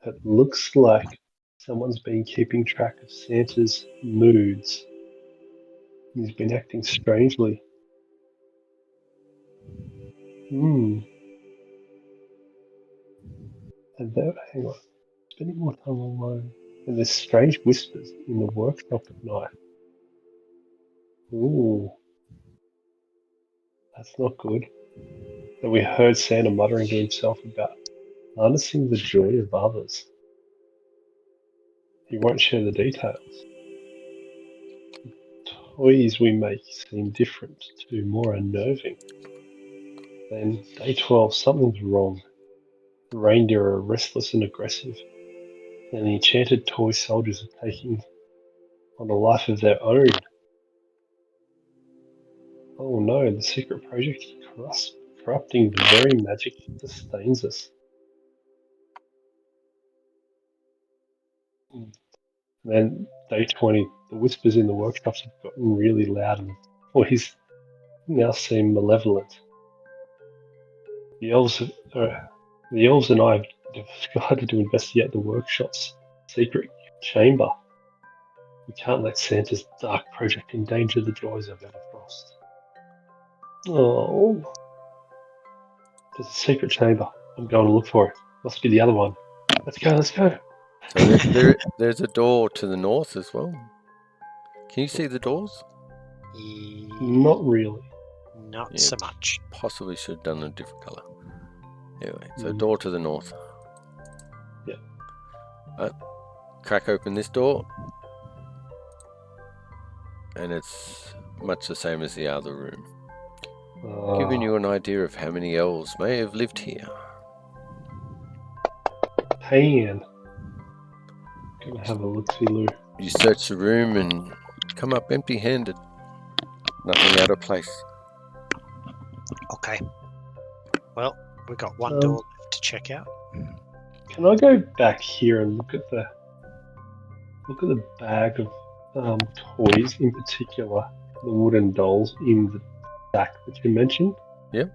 It looks like someone's been keeping track of Santa's moods. He's been acting strangely. And then, hang on. Spending more time alone. And there's strange whispers in the workshop at night. Ooh. That's not good. And we heard Santa muttering to himself about harnessing the joy of others. He won't share the details. Toys we make seem different to more unnerving. Then, day 12, something's wrong. The reindeer are restless and aggressive, and the enchanted toy soldiers are taking on a life of their own. Oh no, the secret project is corrupting the very magic that sustains us. And then, day 20, the whispers in the workshops have gotten really loud and the toys now seem malevolent. The elves and I have decided to investigate the workshop's secret chamber. We can't let Santa's dark project endanger the joys of Everfrost. Oh, there's a secret chamber. I'm going to look for it. Must be the other one. Let's go. So there's a door to the north as well. Can you see the doors? Not really. Not so much. Possibly should have done a different colour. Anyway, so door to the north. Yeah. Crack open this door, and it's much the same as the other room. Giving you an idea of how many elves may have lived here. Pan. Gonna have a look-see, Lou. You search the room and come up empty-handed. Nothing out of place. Okay. Well, we've got one door left to check out. Can I go back here and look at the bag of toys, in particular the wooden dolls in the sack that you mentioned? Yep.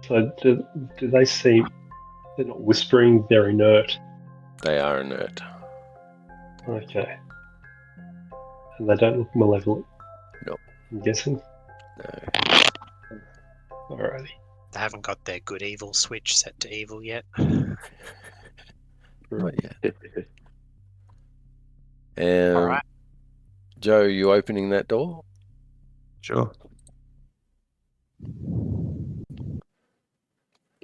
So do they seem, they're not whispering, they're inert? They are inert. Okay. And they don't look malevolent? Nope. I'm guessing? No. Alrighty. They haven't got their good evil switch set to evil yet. Not yet. All right. Joe, you opening that door? Sure.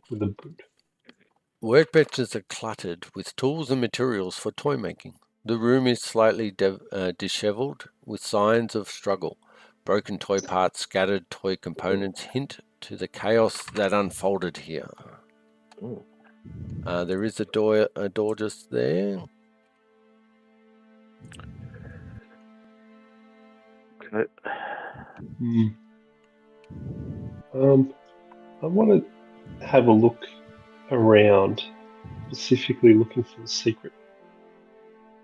With a boot. Workbenches are cluttered with tools and materials for toy making. The room is slightly disheveled with signs of struggle. Broken toy parts, scattered toy components hint to the chaos that unfolded here. There is a door just there. Okay. I want to have a look around, specifically looking for the secret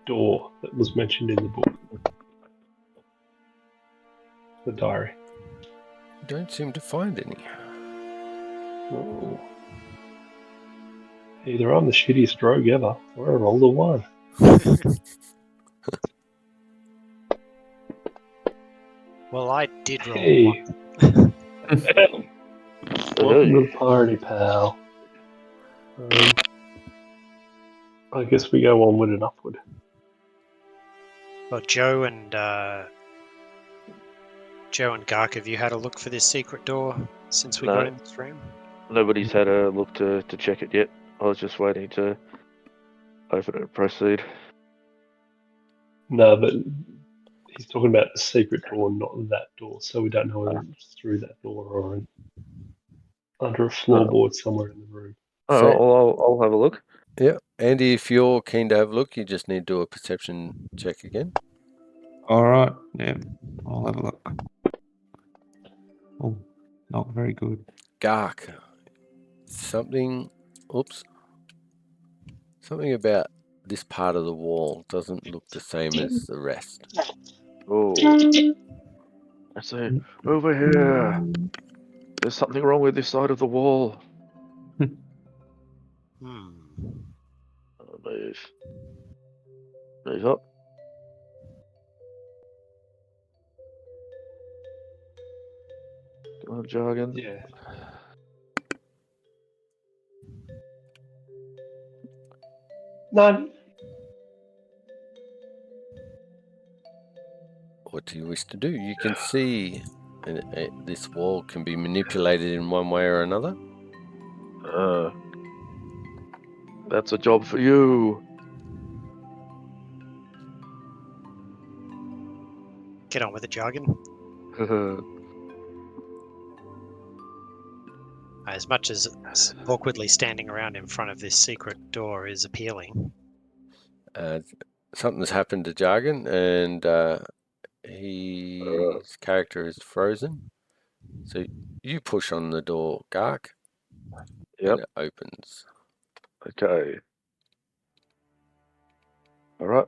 door that was mentioned in the book. The diary. Don't seem to find any. Oh. Either I'm the shittiest rogue ever, or I rolled a 1. Well, I did roll Hey. 1. Welcome to the party, pal. I guess we go onward and upward. Well, Joe and Gark, have you had a look for this secret door since we got in this room? Nobody's had a look to check it yet. I was just waiting to open it and proceed. No, but he's talking about the secret door, not that door. So we don't know whether it's through that door or under a floorboard somewhere in the room. Oh, I'll have a look. Yeah, Andy, if you're keen to have a look, you just need to do a perception check again. All right. Yeah. I'll have a look. Oh, not very good. Gark, something about this part of the wall doesn't look the same as the rest. Oh, I say, over here. There's something wrong with this side of the wall. I'll move up. Come on, jargon. Yeah. None. What do you wish to do? You can see this wall can be manipulated in one way or another. That's a job for you. Get on with it, jargon. As much as awkwardly standing around in front of this secret door is appealing. Something's happened to Jargon, and his character is frozen. So you push on the door, Gark. Yep. And it opens. Okay. All right.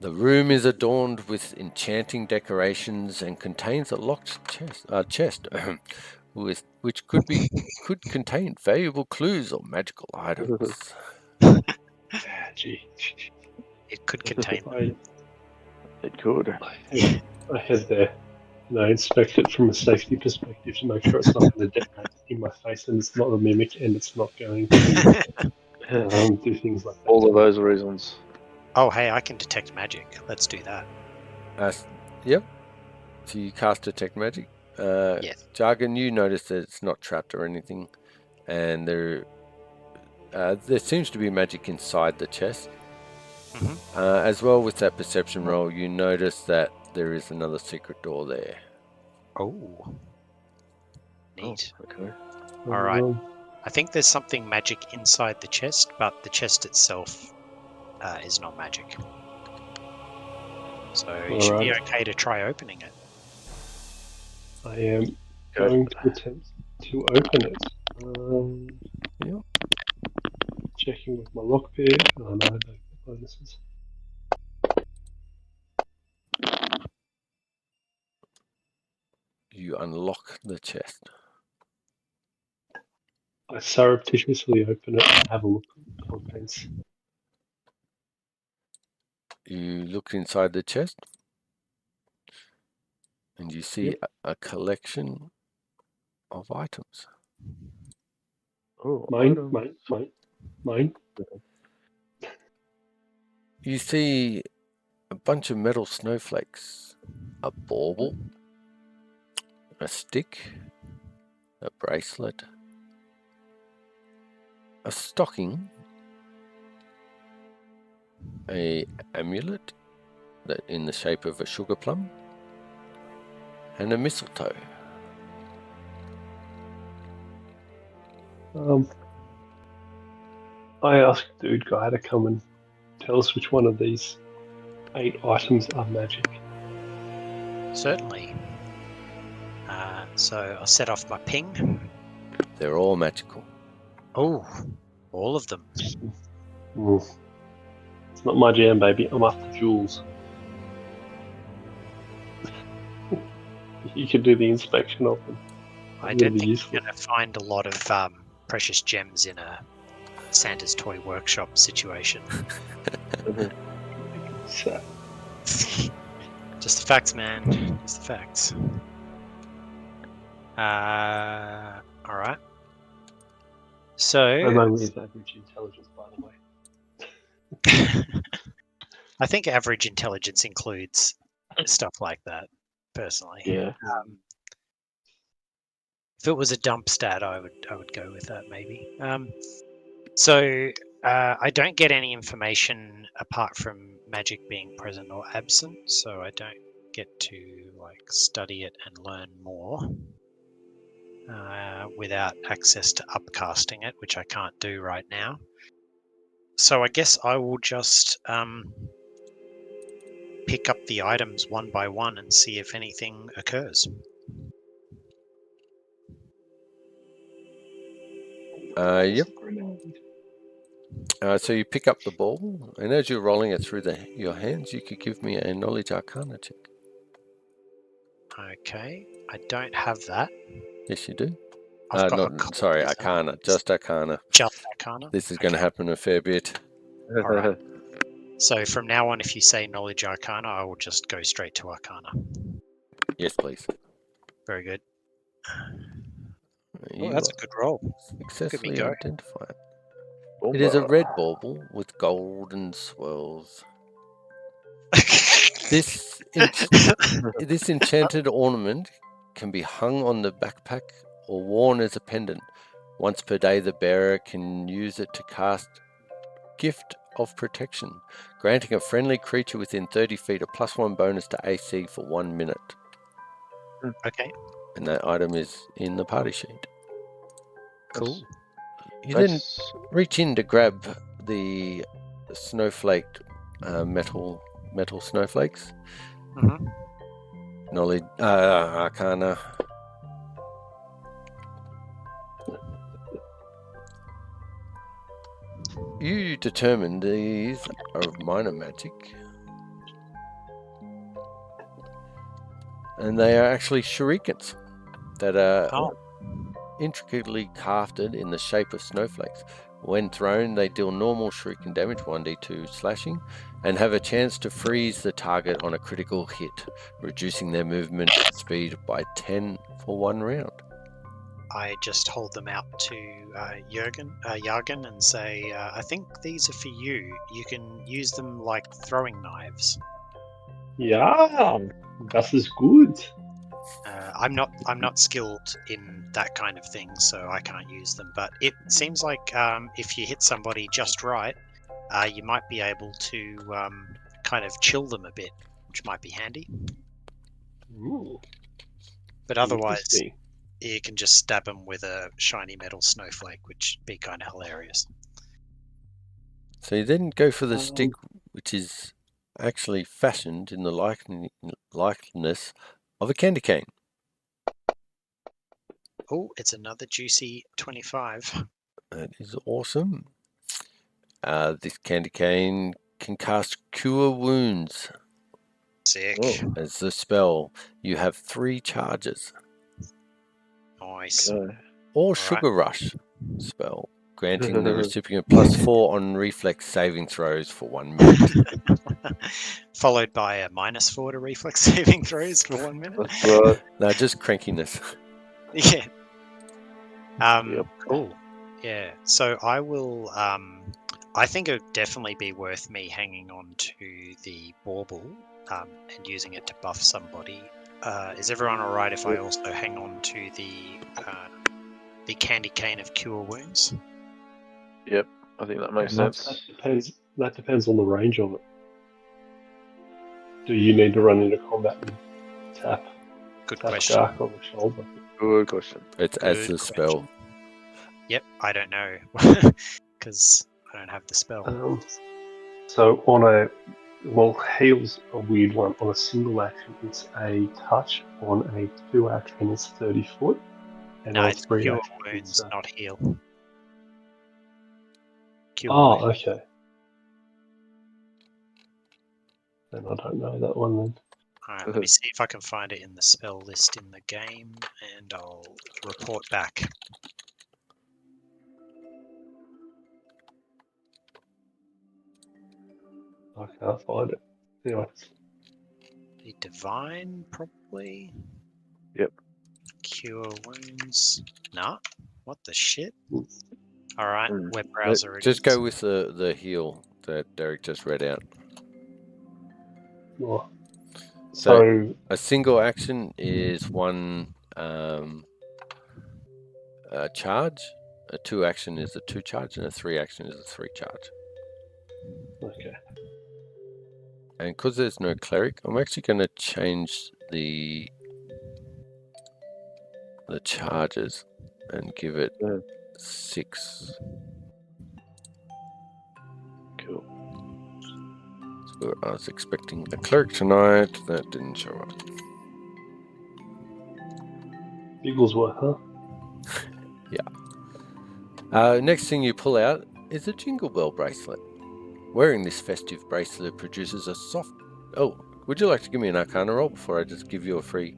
The room is adorned with enchanting decorations and contains a locked chest which could contain valuable clues or magical items. Gee. It could contain. It could. I head there and I inspect it from a safety perspective to make sure it's not going to detonate in my face and it's not a mimic and it's not going to do things like that. All of those reasons. Oh, hey, I can detect magic. Let's do that. Yep. So you cast Detect Magic. Yes. Jargon, you notice that it's not trapped or anything, and there seems to be magic inside the chest. Mm-hmm. As well, with that perception roll, you notice that there is another secret door there. Oh. Neat. Oh, okay. All right. I think there's something magic inside the chest, but the chest itself is not magic. So it should be okay to try opening it. I am going to attempt to open it. Yeah. Checking with my lockpick. Oh no, no bonuses. You unlock the chest. I surreptitiously open it and have a look at the contents. You look inside the chest, and you see a collection of items. Oh, mine. You see a bunch of metal snowflakes, a bauble, a stick, a bracelet, a stocking, a amulet that in the shape of a sugar plum, and a mistletoe. I asked Dude Guy to come and tell us which one of these 8 items are magic. Certainly. So I'll set off my ping. They're all magical. Oh, all of them. It's not my jam, baby. I'm after jewels. You can do the inspection of them. I don't think you're going to find a lot of precious gems in a Santa's Toy Workshop situation. Just the facts, man. Just the facts. All right. So I'm only with average intelligence, by the way. I think average intelligence includes stuff like that. Personally, Yeah. If it was a dump stat, I would go with that maybe. So I don't get any information apart from magic being present or absent, so I don't get to like study it and learn more without access to upcasting it, which I can't do right now. So I guess I will just pick up the items one by one and see if anything occurs. Yep. So you pick up the ball, and as you're rolling it through your hands, you could give me a knowledge arcana check. Okay, I don't have that. Yes, you do. Sorry, arcana. Just arcana. Just arcana. This is going to happen a fair bit. All right. So from now on, if you say knowledge arcana, I will just go straight to arcana. Yes, please. Very good. That's a good roll. Successfully go. identified. It is a red bauble with golden swirls. This enchanted ornament can be hung on the backpack or worn as a pendant. Once per day, the bearer can use it to cast Gift of Protection, granting a friendly creature within 30 feet a +1 bonus to AC for 1 minute. Okay. And that item is in the party sheet. Cool. You then reach in to grab the snowflake, metal snowflakes. Mm-hmm. Knowledge, arcana. You determine these are of minor magic. And they are actually shurikens that are intricately crafted in the shape of snowflakes. When thrown, they deal normal shuriken damage, 1d2 slashing, and have a chance to freeze the target on a critical hit, reducing their movement speed by 10 for 1 round. I just hold them out to Jargon and say, I think these are for you. You can use them like throwing knives. Yeah, das ist gut. I'm not skilled in that kind of thing, so I can't use them. But it seems like if you hit somebody just right, you might be able to kind of chill them a bit, which might be handy. Ooh. But otherwise, you can just stab them with a shiny metal snowflake, which would be kind of hilarious. So you then go for the stick, which is actually fashioned in the likeness of a candy cane. Oh, it's another juicy 25. That is awesome. This candy cane can cast Cure Wounds. Sick. As the spell, you have 3 charges. Nice. Or Sugar Rush spell, granting the recipient +4 on reflex saving throws for 1 minute. Followed by a -4 to reflex saving throws for 1 minute. That's right. No, just crankiness. Yeah. Yep. Cool. Yeah. So I will I think it would definitely be worth me hanging on to the bauble and using it to buff somebody. Is everyone all right if I also hang on to the candy cane of cure wounds? Yep, I think that makes sense. That depends on the range of it. Do you need to run into combat and tap question. Gark on the shoulder? Good question. It's as the spell. Yep, I don't know because I don't have the spell. So heal's a weird one. On a single action, it's a touch. On a 2 action, it's 30 foot. And No, on it's 3 cure action, wounds, not heal. Cure wounds. Okay. Then I don't know that one then. Alright, let me see if I can find it in the spell list in the game, and I'll report back. I can't find it. Anyway. The divine, probably. Yep. Cure wounds. Nah. What the shit? Alright, web browser. Just go with the heal that Derek just read out. Oh. So a single action is one charge, a 2 action is a 2 charge, and a 3 action is a 3 charge. Okay. And because there's no cleric, I'm actually going to change the charges and give it 6. Cool. So I was expecting a cleric tonight. That didn't show up. Bigglesworth, huh? Yeah. Next thing you pull out is a Jingle Bell bracelet. Wearing this festive bracelet produces a soft... Oh, would you like to give me an Arcana roll before I just give you a free...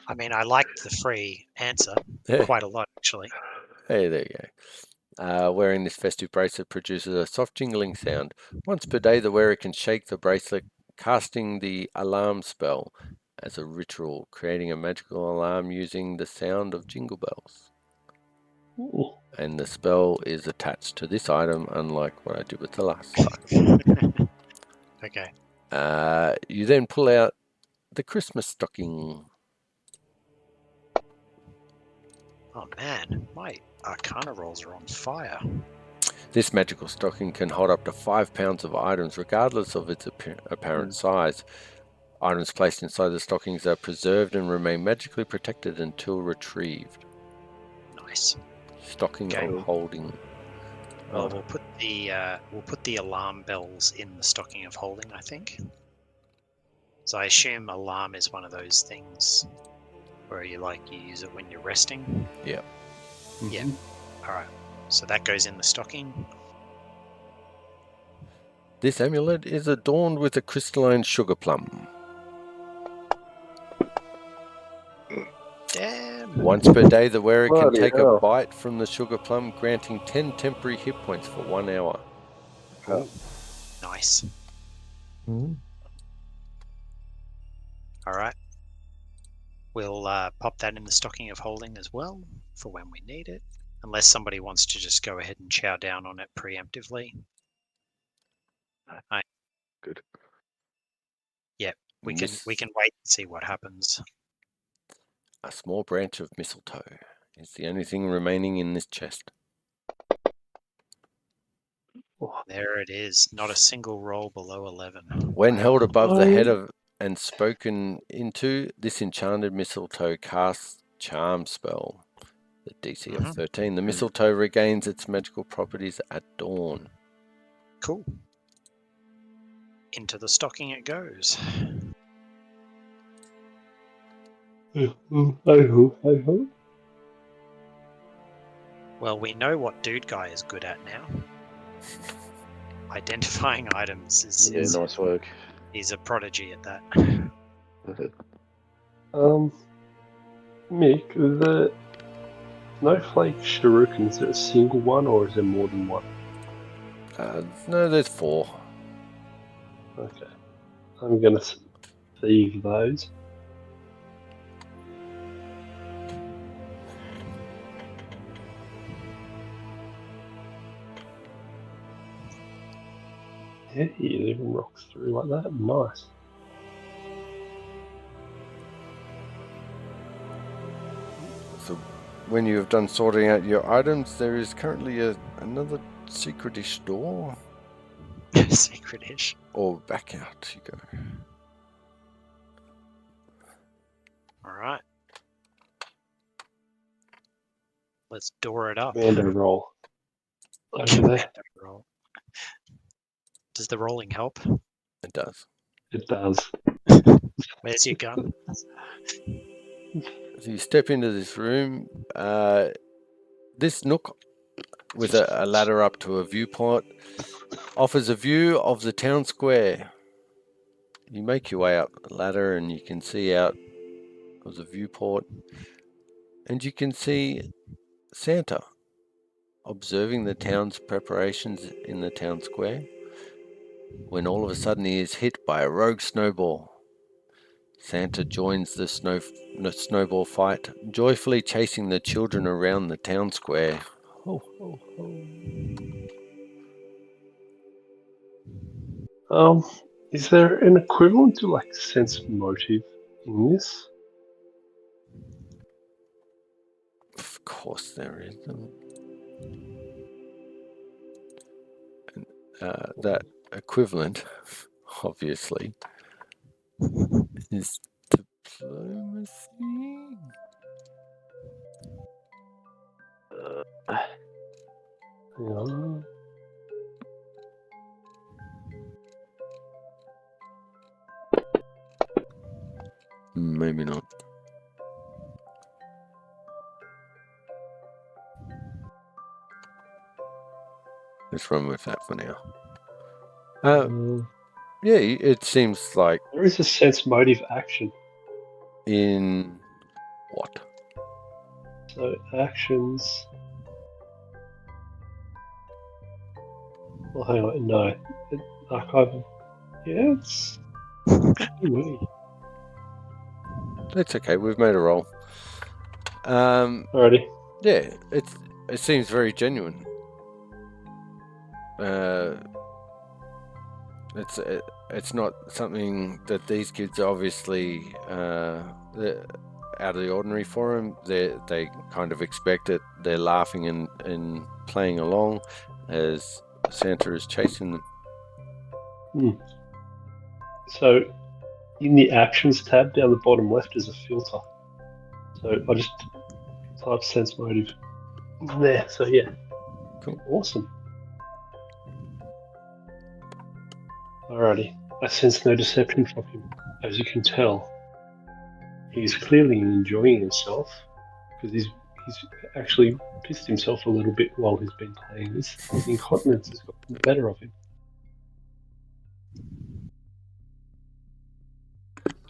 I mean, I liked the free answer quite a lot, actually. Hey, there you go. Wearing this festive bracelet produces a soft jingling sound. Once per day, the wearer can shake the bracelet, casting the alarm spell as a ritual, creating a magical alarm using the sound of jingle bells. Ooh. And the spell is attached to this item, unlike what I did with the last item. Okay. You then pull out the Christmas stocking. Oh man, my Arcana rolls are on fire. This magical stocking can hold up to 5 pounds of items, regardless of its apparent size. Items placed inside the stockings are preserved and remain magically protected until retrieved. Nice. Stocking of holding. Well, we'll put the alarm bells in the stocking of holding, I think. So I assume alarm is one of those things where you use it when you're resting. Yeah. Mm-hmm. Yeah. All right. So that goes in the stocking. This amulet is adorned with a crystalline sugar plum. Damn. Once per day, the wearer can Bloody take hell. a bite from the sugar plum, granting 10 temporary hit points for 1 hour. Ooh, nice. Mm. All right. We'll pop that in the stocking of holding as well for when we need it, unless somebody wants to just go ahead and chow down on it preemptively. Good. Yep, we can wait and see what happens. A small branch of mistletoe is the only thing remaining in this chest. There it is. Not a single roll below 11. When held above the head of and spoken into, this enchanted mistletoe casts charm spell. The DC of 13. The mistletoe regains its magical properties at dawn. Cool. Into the stocking it goes. Well, we know what Dude Guy is good at now. Identifying items is nice work. He's a prodigy at that. Mick, the Snowflake Shuriken, is it a single one or is there more than one? No, there's 4. Okay. I'm going to thieve those. Yeah, it even rocks through like that. Nice. So when you have done sorting out your items, there is currently another secretish door. Secretish. Or back out you go. All right. Let's door it up. Commando roll. Over there. Commando roll. Does the rolling help? It does. It does. Where's your gun? So you step into this room. This nook with a ladder up to a viewport offers a view of the town square. You make your way up the ladder and you can see out of the viewport, and you can see Santa observing the town's preparations in the town square, when all of a sudden he is hit by a rogue snowball. Santa joins the snowball fight, joyfully chasing the children around the town square. Ho, ho, ho. Is there an equivalent to like sense motive in this? Of course there is. That equivalent, obviously, is diplomacy. Hang on. Maybe not. Let's run with that for now. Yeah, it seems like There is a sense motive action. in what? So actions. Well, hang on. No. Archive. Yeah, it's. That's okay. We've made a roll. Alrighty. Yeah, it seems very genuine. It's not something that these kids are obviously out of the ordinary for them. They kind of expect it. They're laughing and playing along as Santa is chasing them. So in the actions tab down the bottom left is a filter. So I just type sense motive there. So yeah. Cool. Awesome. Alrighty. I sense no deception from him. As you can tell, he's clearly enjoying himself because he's actually pissed himself a little bit while he's been playing this. His incontinence has got the better of him.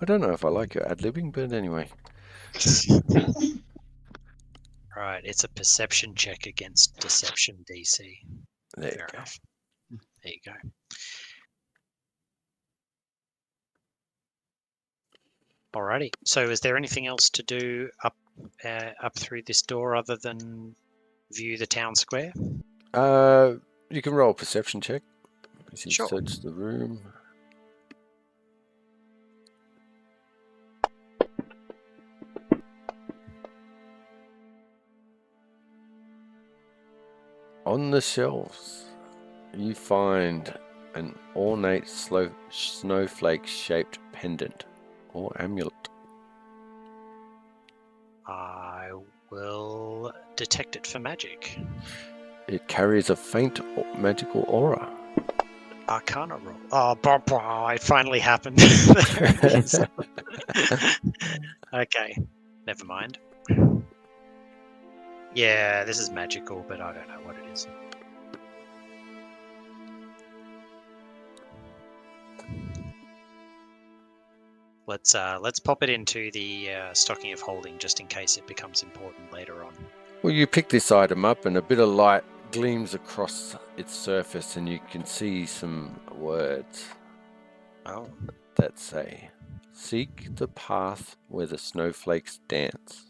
I don't know if I like your ad-libbing, but anyway. Right, it's a perception check against deception DC. There you Fair go. enough. There you go. Alrighty. So, is there anything else to do up through this door other than view the town square? You can roll a perception check as you Sure. search the room. On the shelves, you find an ornate snowflake-shaped pendant or amulet. I will detect it for magic. It carries a faint magical aura. Arcana roll. Oh, it finally happened. Okay, never mind. Yeah, this is magical, but I don't know what it is. Let's pop it into the stocking of holding just in case it becomes important later on. Well, you pick this item up and a bit of light gleams across its surface and you can see some words that say, "Seek the path where the snowflakes dance."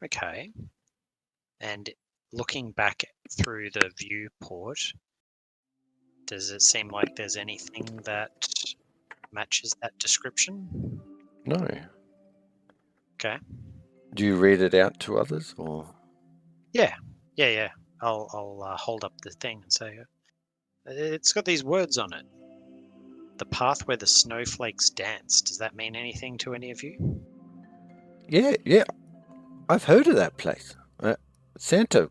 Okay. And looking back through the viewport, does it seem like there's anything that matches that description? No. Okay. Do you read it out to others, or? Yeah. I'll hold up the thing and say, it's got these words on it. The path where the snowflakes dance. Does that mean anything to any of you? Yeah. I've heard of that place. Santa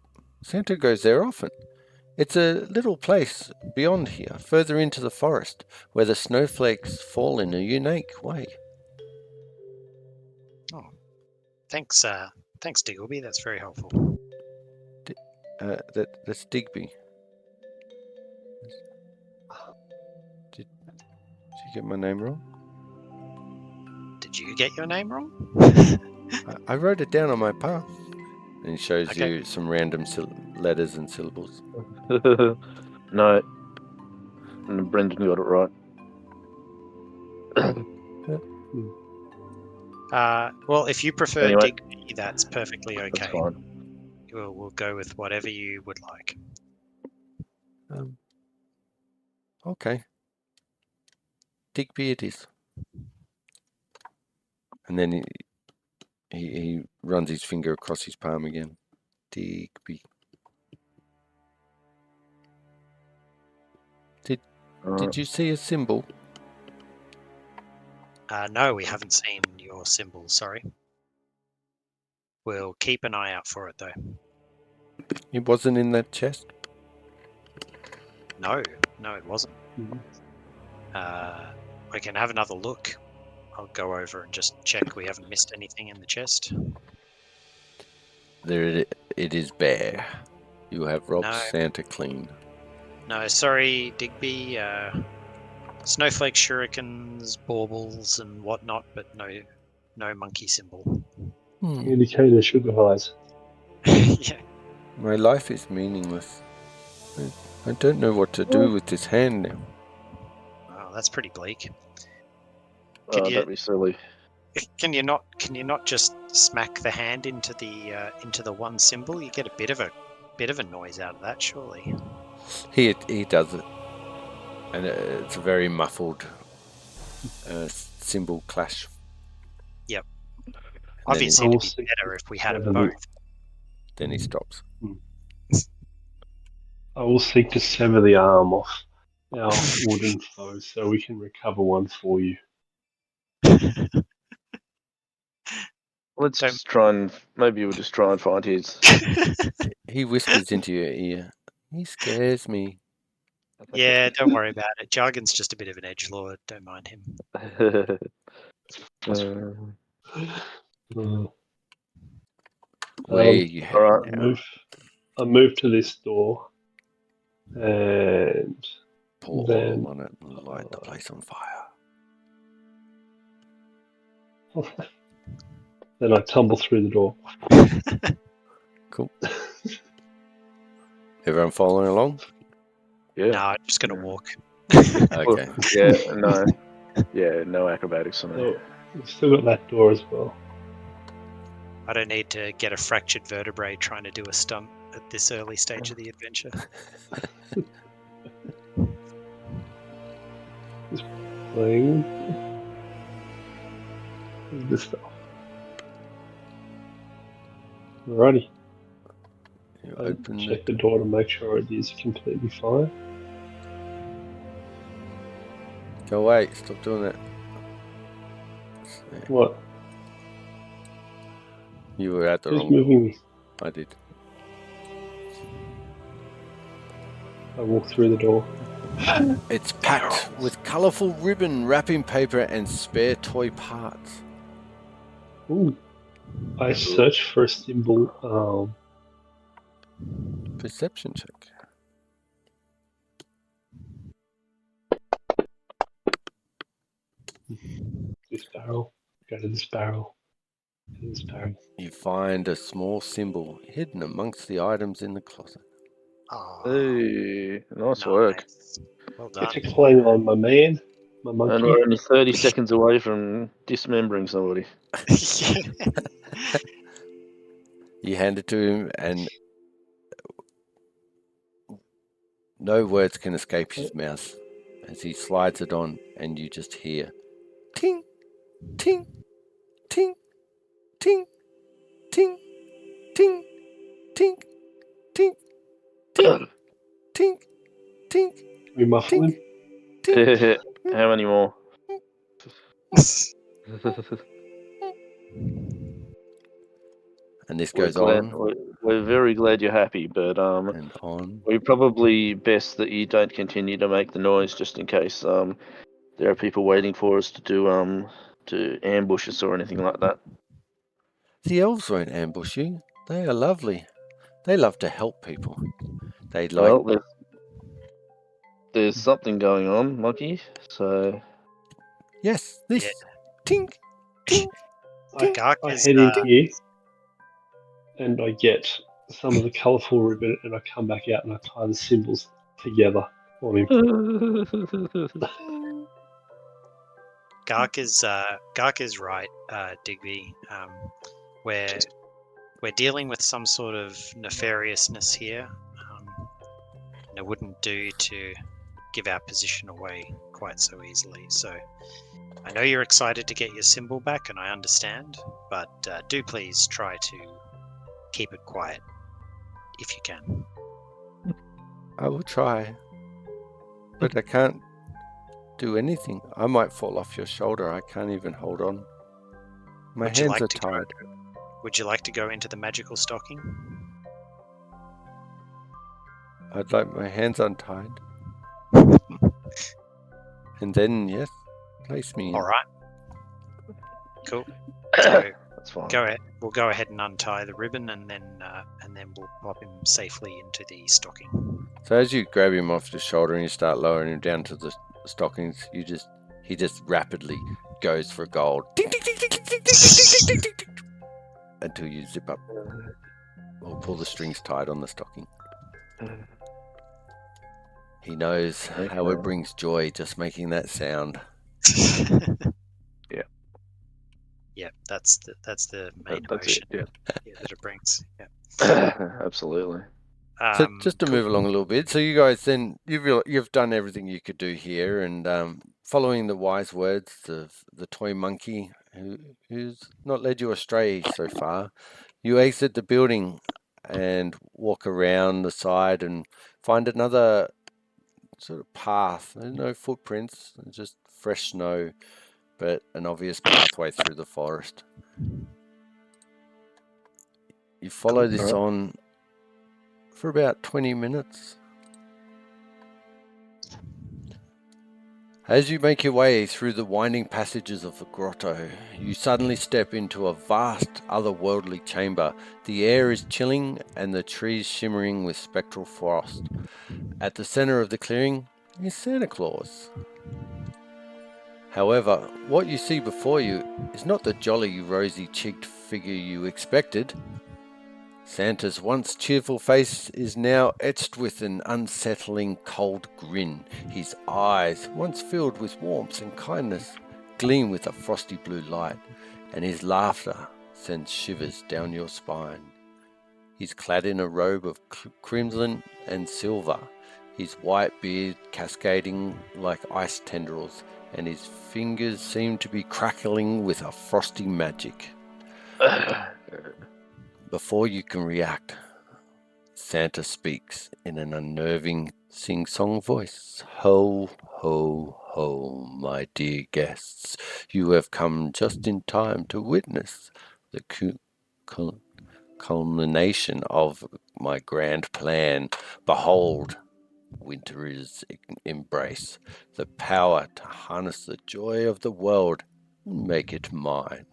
goes there often. It's a little place beyond here, further into the forest, where the snowflakes fall in a unique way. Oh, thanks, Diggleby. That's very helpful. That's Digby. Did you get my name wrong? Did you get your name wrong? I wrote it down on my palm. And he shows Okay. you some random letters and syllables. No. And Brendan got it right. Well, if you prefer Anyway. Digby, that's perfectly okay. That's fine. We'll go with whatever you would like. Okay. Digby it is. And then he runs his finger across his palm again. Digby. Did you see a symbol? No, we haven't seen your symbol, sorry. We'll keep an eye out for it, though. It wasn't in that chest? No, it wasn't. We can have another look. I'll go over and just check we haven't missed anything in the chest. There it is bare. You have robbed No. Santa clean. No, sorry, Digby. Snowflake shurikens, baubles, and whatnot, but no monkey symbol. Indicator sugar highs. Yeah. My life is meaningless. I don't know what to do with this hand now. Oh, that's pretty bleak. Don't be silly. Can you not just smack the hand into the one symbol? You get a bit of a noise out of that, surely. He does it, and it's a very muffled cymbal clash. Yep. And Obviously, it'd be better if we had them both. Then he stops. I will seek to sever the arm off our wooden foe so we can recover one for you. Let's just try and maybe we'll just try and find his. He whispers into your ear. He scares me. Yeah, don't worry about it. Jargon's just a bit of an edgelord. Don't mind him. All right. I move to this door and pour then oil on it and light the place on fire. Then I tumble through the door. Cool. Everyone following along? Yeah. No, I'm just gonna walk. Okay. No acrobatics on it. Oh, we've still got that door as well. I don't need to get a fractured vertebrae trying to do a stunt at this early stage of the adventure. Just playing with this stuff. Alrighty. You I open check the door to make sure it is completely fine. Go away. Stop doing that. What? You were at the Who's wrong moving door. me? I did. I walk through the door. It's packed with colourful ribbon, wrapping paper, and spare toy parts. Ooh. I search for a symbol. Perception check. This barrel. Go to this barrel. Go to this barrel. You find a small symbol hidden amongst the items in the closet. Oh, Hey, nice work. Well done. It's a clang on my man. My monkey. And we're only 30 seconds away from dismembering somebody. You hand it to him, and no words can escape his mouth as he slides it on, and you just hear ting, ting, ting, ting, ting, ting, ting, ting, ting, ting, ting, Can we muffle him? ting. How many more? And this We're goes glad. on We're very glad you're happy, but and on. we're probably best that you don't continue to make the noise, just in case there are people waiting for us to do to ambush us or anything like that. The elves won't ambush you. They are lovely. They love to help people. They like. Well, there's something going on, Monkey. So Yes, this. Yeah. Tink, tink, tink. I head in here and I get some of the colourful ribbon and I come back out and I tie the symbols together on him. Gark is right, Digby. We're dealing with some sort of nefariousness here. And it wouldn't do to give our position away quite so easily. So I know you're excited to get your symbol back, and I understand, but do please try to keep it quiet if you can. I will try, but I can't do anything. I might fall off your shoulder. I can't even hold on. My hands are tied. Would you like to go into the magical stocking? I'd like my hands untied. And then, yes, place me in. All right. Cool. So that's fine. go ahead. We'll go ahead and untie the ribbon, and then we'll pop him safely into the stocking. So as you grab him off the shoulder and you start lowering him down to the stockings, he just rapidly goes for gold. Until you zip up or pull the strings tight on the stocking. He knows how it brings joy just making that sound. Yeah. Yeah, that's the main emotion that it brings. Yeah. Absolutely. So just to move along a little bit, so you guys then you've done everything you could do here, and following the wise words of the toy monkey, who's not led you astray so far, you exit the building and walk around the side and find another sort of path. There's no footprints, just fresh snow, but an obvious pathway through the forest. You follow this on for about 20 minutes. As you make your way through the winding passages of the grotto, you suddenly step into a vast, otherworldly chamber. The air is chilling and the trees shimmering with spectral frost. At the center of the clearing is Santa Claus. However, what you see before you is not the jolly, rosy-cheeked figure you expected. Santa's once cheerful face is now etched with an unsettling, cold grin. His eyes, once filled with warmth and kindness, gleam with a frosty blue light, and his laughter sends shivers down your spine. He's clad in a robe of crimson and silver, his white beard cascading like ice tendrils, and his fingers seem to be crackling with a frosty magic. Before you can react, Santa speaks in an unnerving sing-song voice. Ho, ho, ho, my dear guests. You have come just in time to witness the culmination of my grand plan. Behold, winter's embrace, the power to harness the joy of the world and make it mine.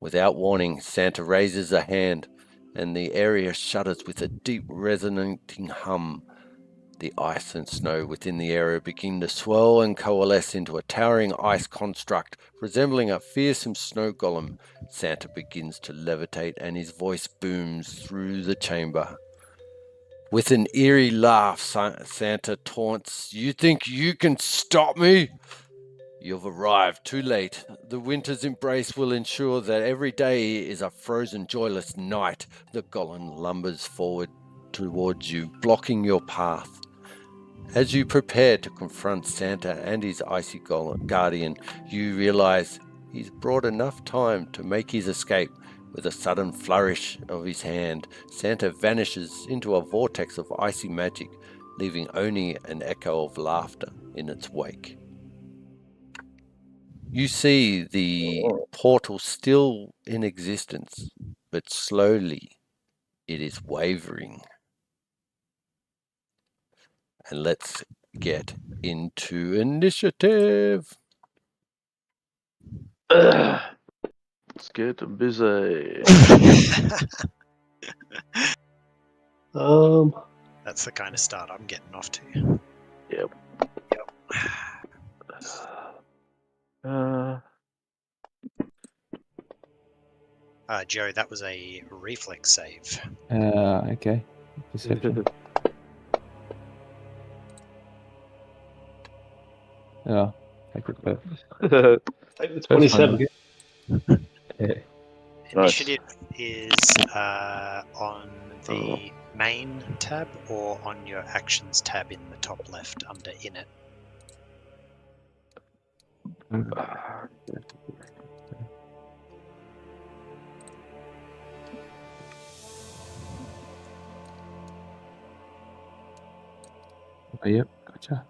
Without warning, Santa raises a hand, and the area shudders with a deep resonating hum. The ice and snow within the area begin to swirl and coalesce into a towering ice construct, resembling a fearsome snow golem. Santa begins to levitate, and his voice booms through the chamber. With an eerie laugh, Santa taunts, "You think you can stop me? You've arrived too late. The winter's embrace will ensure that every day is a frozen, joyless night. The golem lumbers forward towards you, blocking your path. As you prepare to confront Santa and his icy guardian, you realize he's brought enough time to make his escape. With a sudden flourish of his hand, Santa vanishes into a vortex of icy magic, leaving only an echo of laughter in its wake. You see the portal still in existence, but slowly it is wavering. And let's get into initiative. Let's get busy. That's the kind of start I'm getting off to. Yep. Joe, that was a reflex save. Okay. Perception. Oh, take it back. Take the 27. Yeah. Initiative is on the main tab or on your actions tab in the top left under in it. Oh, yep, gotcha.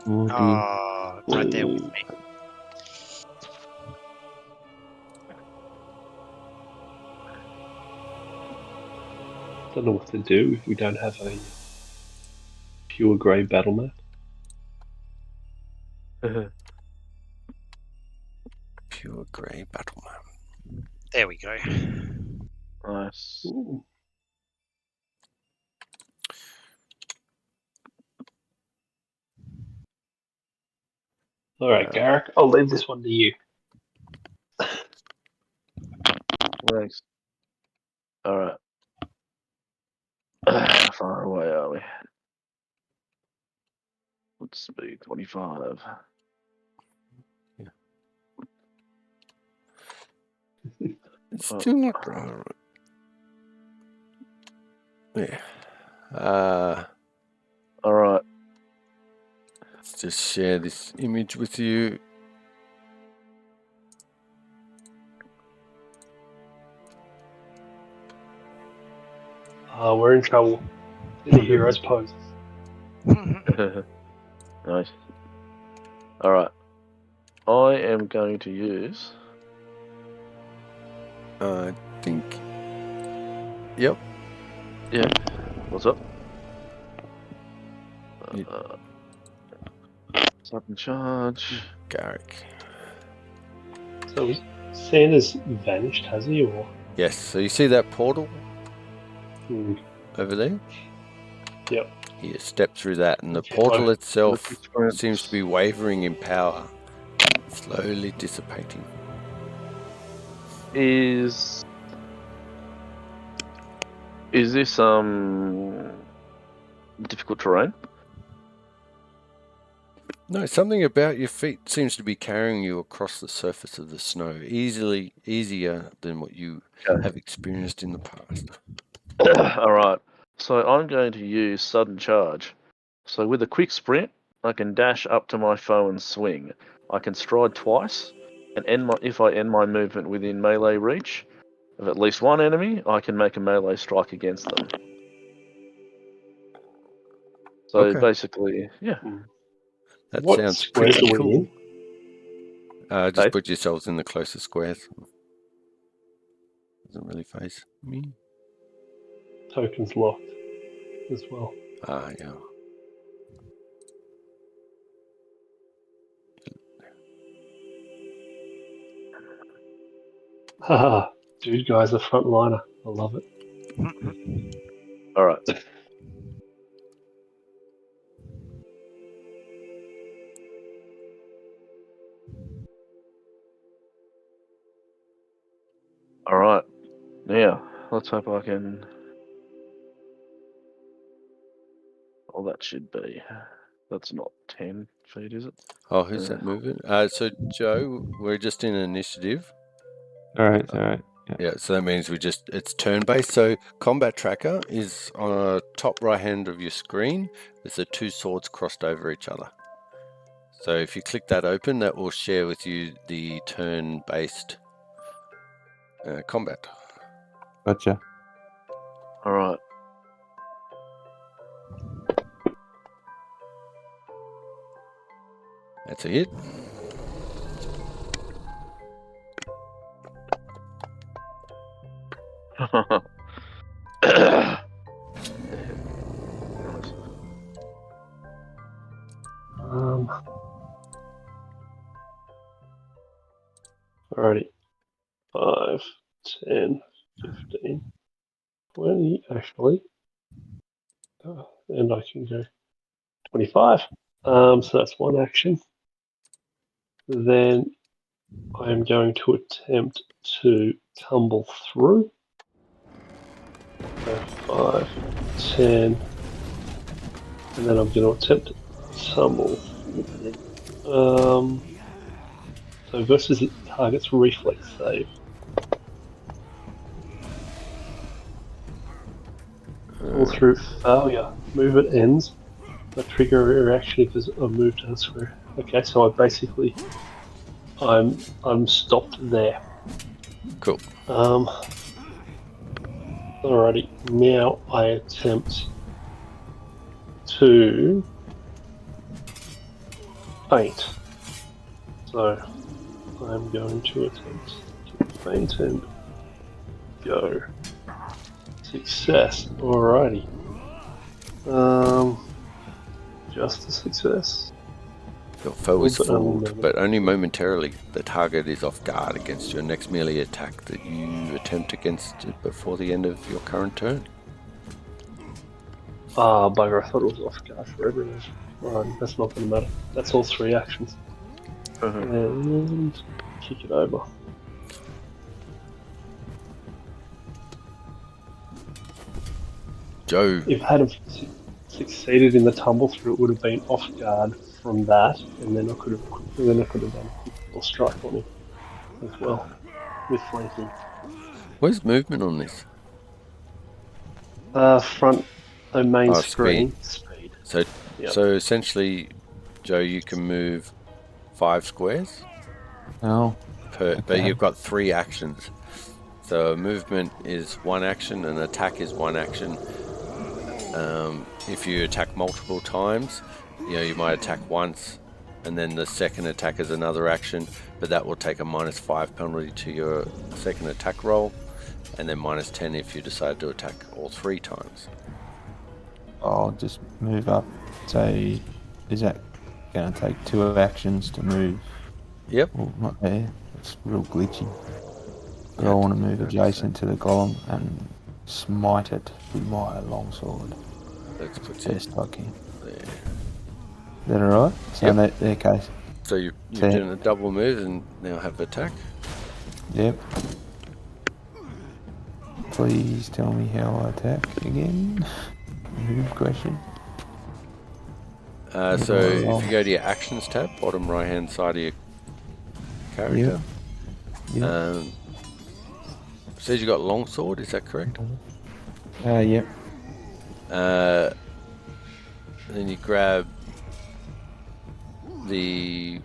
Oh, dear. Oh, right there with me. Don't know what to do if we don't have a pure grey battle map. Pure grey battle map. There we go. Nice. Ooh. All right, Garrick, I'll leave this one to you. Thanks. All right. How far away are we? Let's be 25. It's still not right. Yeah. All right. Let's just share this image with you. We're in trouble. In the hero's pose. Nice. All right. I am going to use. I think. Yep. Yeah. What's up? Sudden charge. Garrick. So Santa's vanished, has he? Or Yes. So you see that portal Hmm. over there? Yep. You step through that, and the Okay, portal right. itself seems to be wavering in power, slowly dissipating. Is this difficult terrain? No, something about your feet seems to be carrying you across the surface of the snow, easier than what you have experienced in the past. All right. So I'm going to use sudden charge. So with a quick sprint, I can dash up to my foe and swing. I can stride twice, and if I end my movement within melee reach of at least one enemy, I can make a melee strike against them. So Okay. basically, yeah. That What sounds squares pretty are we cool. in? Just put yourselves in the closest squares. Doesn't really face me. Tokens locked as well. Yeah. Haha, dude, guy's a frontliner. I love it. All right. All right. Now, let's hope I can. All that should be That's not 10 feet, is it? Oh, who's that moving? So Joe, we're just in initiative. All right. All right. Yeah, so that means it's turn-based. So combat tracker is on the top right hand of your screen with the two swords crossed over each other. So if you click that open, that will share with you the turn-based combat. Gotcha. All right. That's a hit. Alrighty. 5, 10, 15, 20, actually. And I can go 25. So that's one action. Then I'm going to attempt to tumble through. So 5, 10, and then I'm going to attempt to tumble. So versus the target's reflex save. All through failure. Movement ends. I trigger a reaction if I move to elsewhere. Okay, so I'm stopped there. Cool. Alrighty. Now I attempt to faint. So I'm going to attempt to faint and go. Success. Alrighty. Just a success. Your foe is Also fooled, but only momentarily. The target is off guard against your next melee attack that you attempt against it before the end of your current turn. Ah, bugger, I thought it was off guard for everyone. Alright, that's not going to matter. That's all 3 actions. And kick it over. Joe. If I had succeeded in the tumble through, it would have been off guard from that, and then I could have done a critical strike on him as well with flanking. Where's movement on this? Front, so main screen. Speed. So essentially, Joe, you can move 5 squares. Oh. But you've got 3 actions. So movement is 1 action and attack is 1 action. If you attack multiple times, you might attack once and then the second attack is another action, but that will take a -5 penalty to your second attack roll, and then -10 if you decide to attack all 3 times. I'll just move up. So, is that going to take 2 actions to move? Yep. Well, not there. It's real glitchy. But I want to move adjacent to the golem and smite it with my longsword. Let's put best I can. There. Is that alright? So in that case. So you're doing a double move and now have attack? Yep. Please tell me how I attack again. Good question. So if you go to your actions tab, bottom right hand side of your character. Yep. Says you got longsword, is that correct? Yep. Then you grab the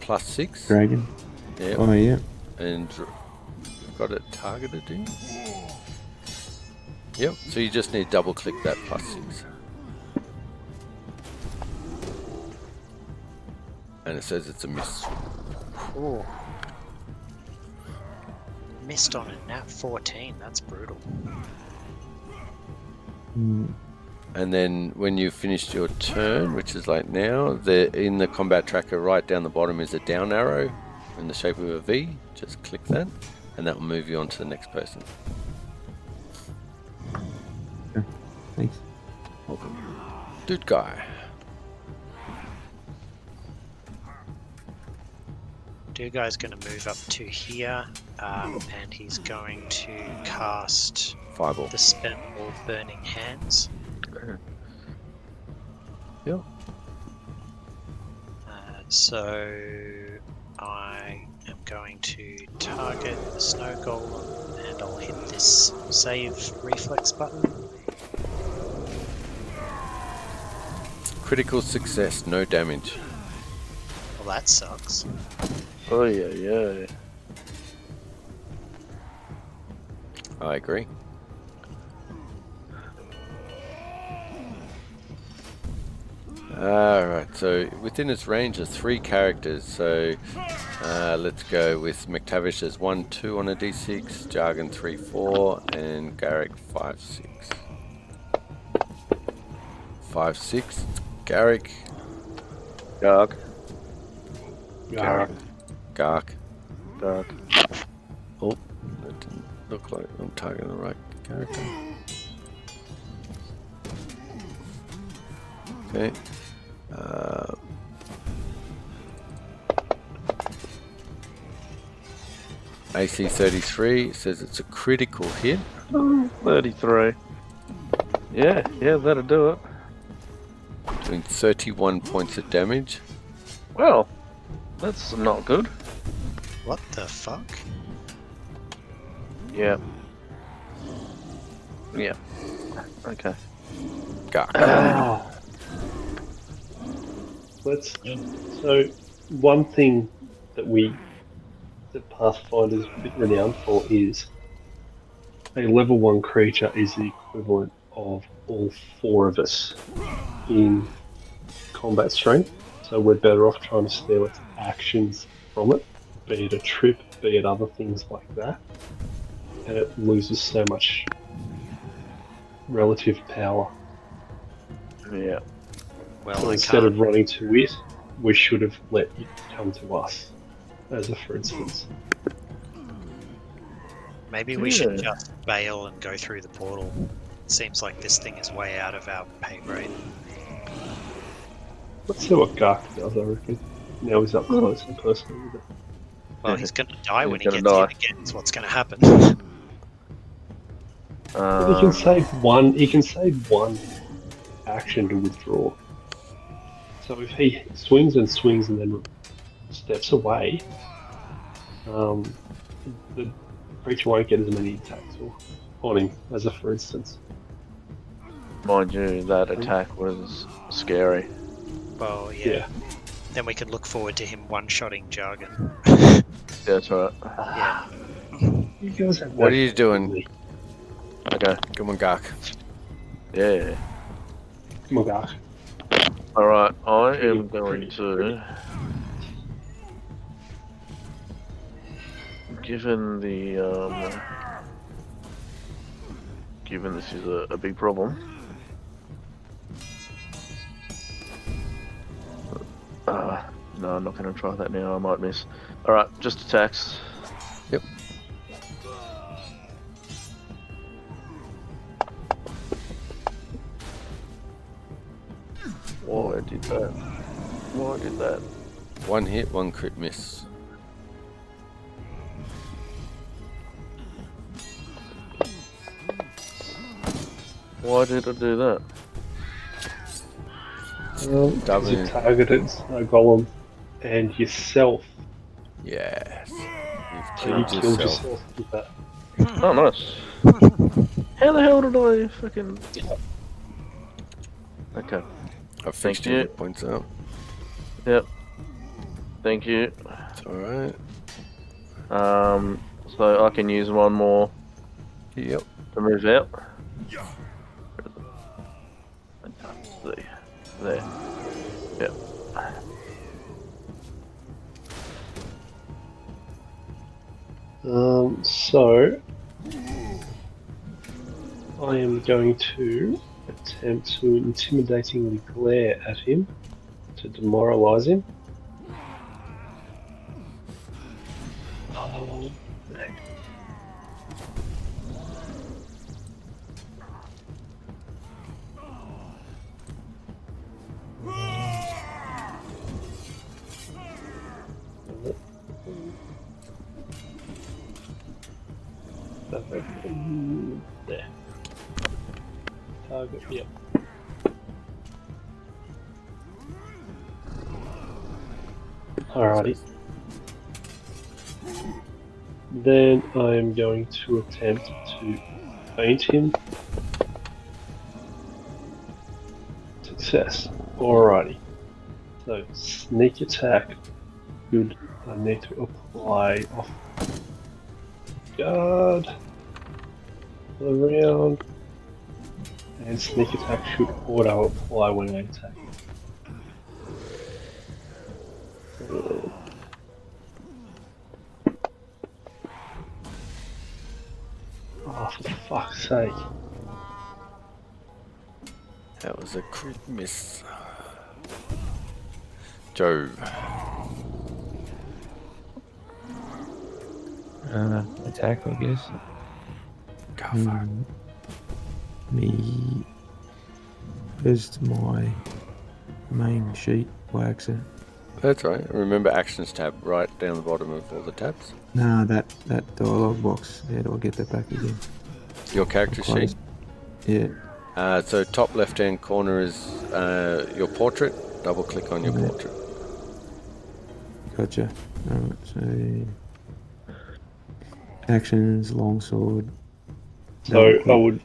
+6 dragon. Yeah. Oh yeah. And you've got it targeted in. Yep. So you just need to double click that +6. And it says it's a miss. Oh. Missed on a nat 14. That's brutal. And then when you've finished your turn, which is like now, in the combat tracker right down the bottom is a down arrow in the shape of a V. Just click that and that will move you on to the next person. Sure. Thanks. Welcome. Dude guy. Dude guy's going to move up to here, and he's going to cast Fireball. the spell Burning Hands. Yep. So I am going to target the snow golem and I'll hit this save reflex button. Critical success, no damage. Well, that sucks. Oh yeah. I agree. Alright, so within its range are 3 characters, so let's go with McTavish as 1-2 on a d6, Jargon 3-4, and Garrick 5-6. 5-6, Garrick. Garg. Garrick. Gark. Garg. Oh, that didn't look like I'm targeting the right character. Okay. AC 33 says it's a critical hit. 33. Yeah, that'll do it. Doing 31 points of damage. Well, that's not good. What the fuck? Yeah. Yeah. Okay. Gark. So one thing that Pathfinder's a bit renowned for is a level 1 creature is the equivalent of all 4 of us in combat strength. So we're better off trying to steal its actions from it, be it a trip, be it other things like that. And it loses so much relative power. Yeah. Well, So I instead can't. of running to it, we should have let it come to us, as a for instance. Maybe we should just bail and go through the portal. Seems like this thing is way out of our pay grade. Let's see what Gark does, I reckon. Now he's up close and personal with it. Well, he's going to die when he He's gets gonna in die. again. Is what's going to happen. But he can save one. He can save one action to withdraw. So if he swings and then steps away, the creature won't get as many attacks on him as a for instance. Mind you, that attack was scary. Well, yeah. Then we can look forward to him one-shotting Jargon. Yeah, that's right. Yeah. You guys have What are you doing? Okay. Come on, Gark. Yeah. Come on, Gark. Alright, I am going to... Given this is a big problem... no, I'm not going to try that now, I might miss. Alright, just attacks. Yep. Why did that? Why did that? 1 hit, 1 crit miss. Why did I do that? Because you targeted Snow Golem and yourself. Yes. So you killed yourself with that. Oh, nice. How the hell did I fucking... Okay. I've fixed your hit points up. Yep. Thank you. It's alright. So I can use one more Yep. to move out. There. Yep. So I am going to attempt to intimidatingly glare at him to demoralize him. Oh, there. Target, yep. Alrighty. Then I am going to attempt to feint him. Success. Alrighty. So sneak attack. Good. I need to apply off guard for the round. And sneak attack should auto apply when I attack. Oh, for fuck's sake. That was a crit miss. Joe. Attack, I guess. Go for it. Me. Where's my main sheet? Waxer. That's right. Remember actions tab right down the bottom of all the tabs. Nah, that dialogue box. How do I get that back again? Your character sheet. Yeah. So top left hand corner is your portrait. Double click on your portrait. Gotcha. Alright, so actions, longsword. So I would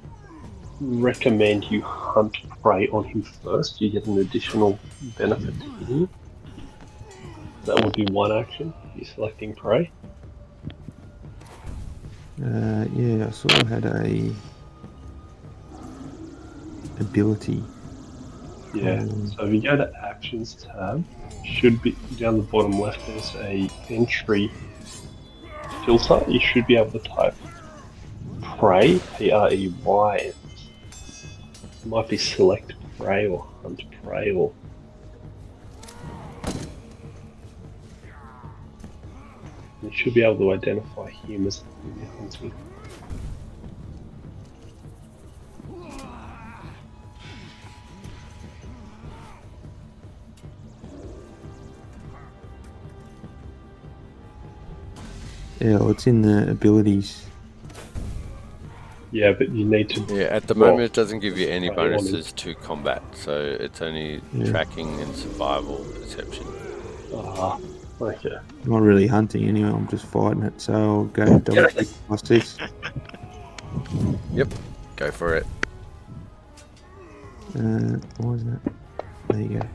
recommend you hunt prey on him first. You get an additional benefit to him. That would be one action. You're selecting prey. Yeah, I sort of had a ability. Yeah. So if you go to Actions tab, should be down the bottom left. There's a entry filter. You should be able to type prey, P-R-E-Y. It might be select prey or hunt prey or. You should be able to identify him as the thing you're hunting. Yeah, well, it's in the abilities. Yeah, but you need to. Yeah, at the moment it doesn't give you any bonuses to combat, so it's only tracking and survival perception. Ah, okay. I'm not really hunting anyway, I'm just fighting it, so I'll go double click +6. Yep, go for it. What was that? There you go.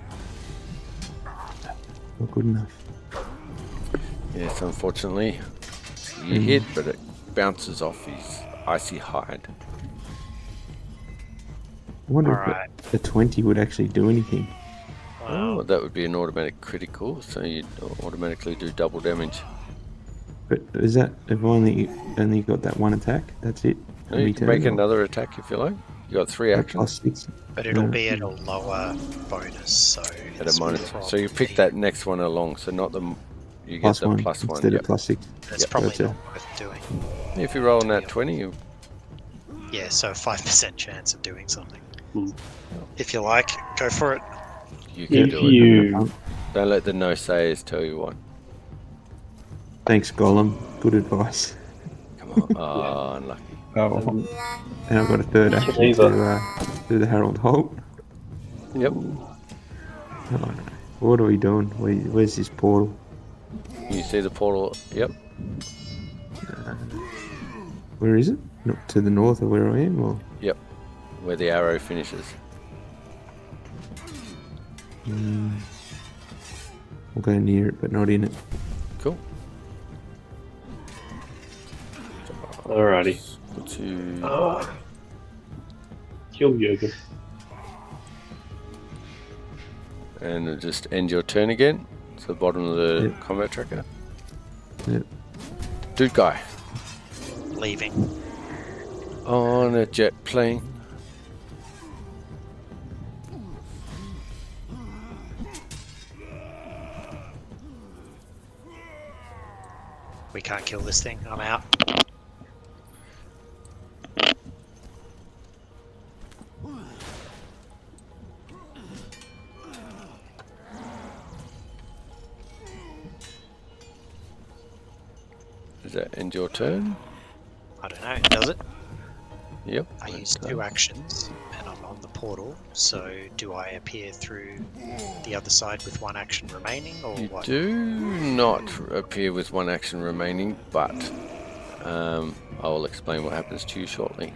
Not good enough. Yes, unfortunately, you hit, but it bounces off his icy hide. I wonder if a 20 would actually do anything. Oh, that would be an automatic critical, so you'd automatically do double damage. But is that if I only got that one attack? That's it. No, you can make another attack if you like. You got 3 actions. +6. But it'll be at a lower bonus, so At a minus. So you pick that next one along. So not the you get the +1 instead of +6. That's probably not worth doing. If you roll on that 20, you. Yeah, so 5% chance of doing something. If you like, go for it. You can do it. Don't let the no sayers tell you what. Thanks, Gollum. Good advice. Come on. Oh, unlucky. Oh, and I've got a third action to do the Herald Holt. Yep. Oh, what are we doing? Where's this portal? You see the portal? Yep. Where is it? Not to the north of where I am, or? Yep. Where the arrow finishes. I'll go near it, but not in it. Cool. Alrighty. Kill Jürgen. And it'll just end your turn again. To the bottom of the combat tracker. Yep. Dude guy. Leaving. On a jet plane. We can't kill this thing. I'm out. Does that end your turn? I don't know. Does it? Yep. I use 2 actions, and I'm on the portal. So, do I appear through the other side with 1 action remaining, or You what? do not appear with 1 action remaining, but I will explain what happens to you shortly.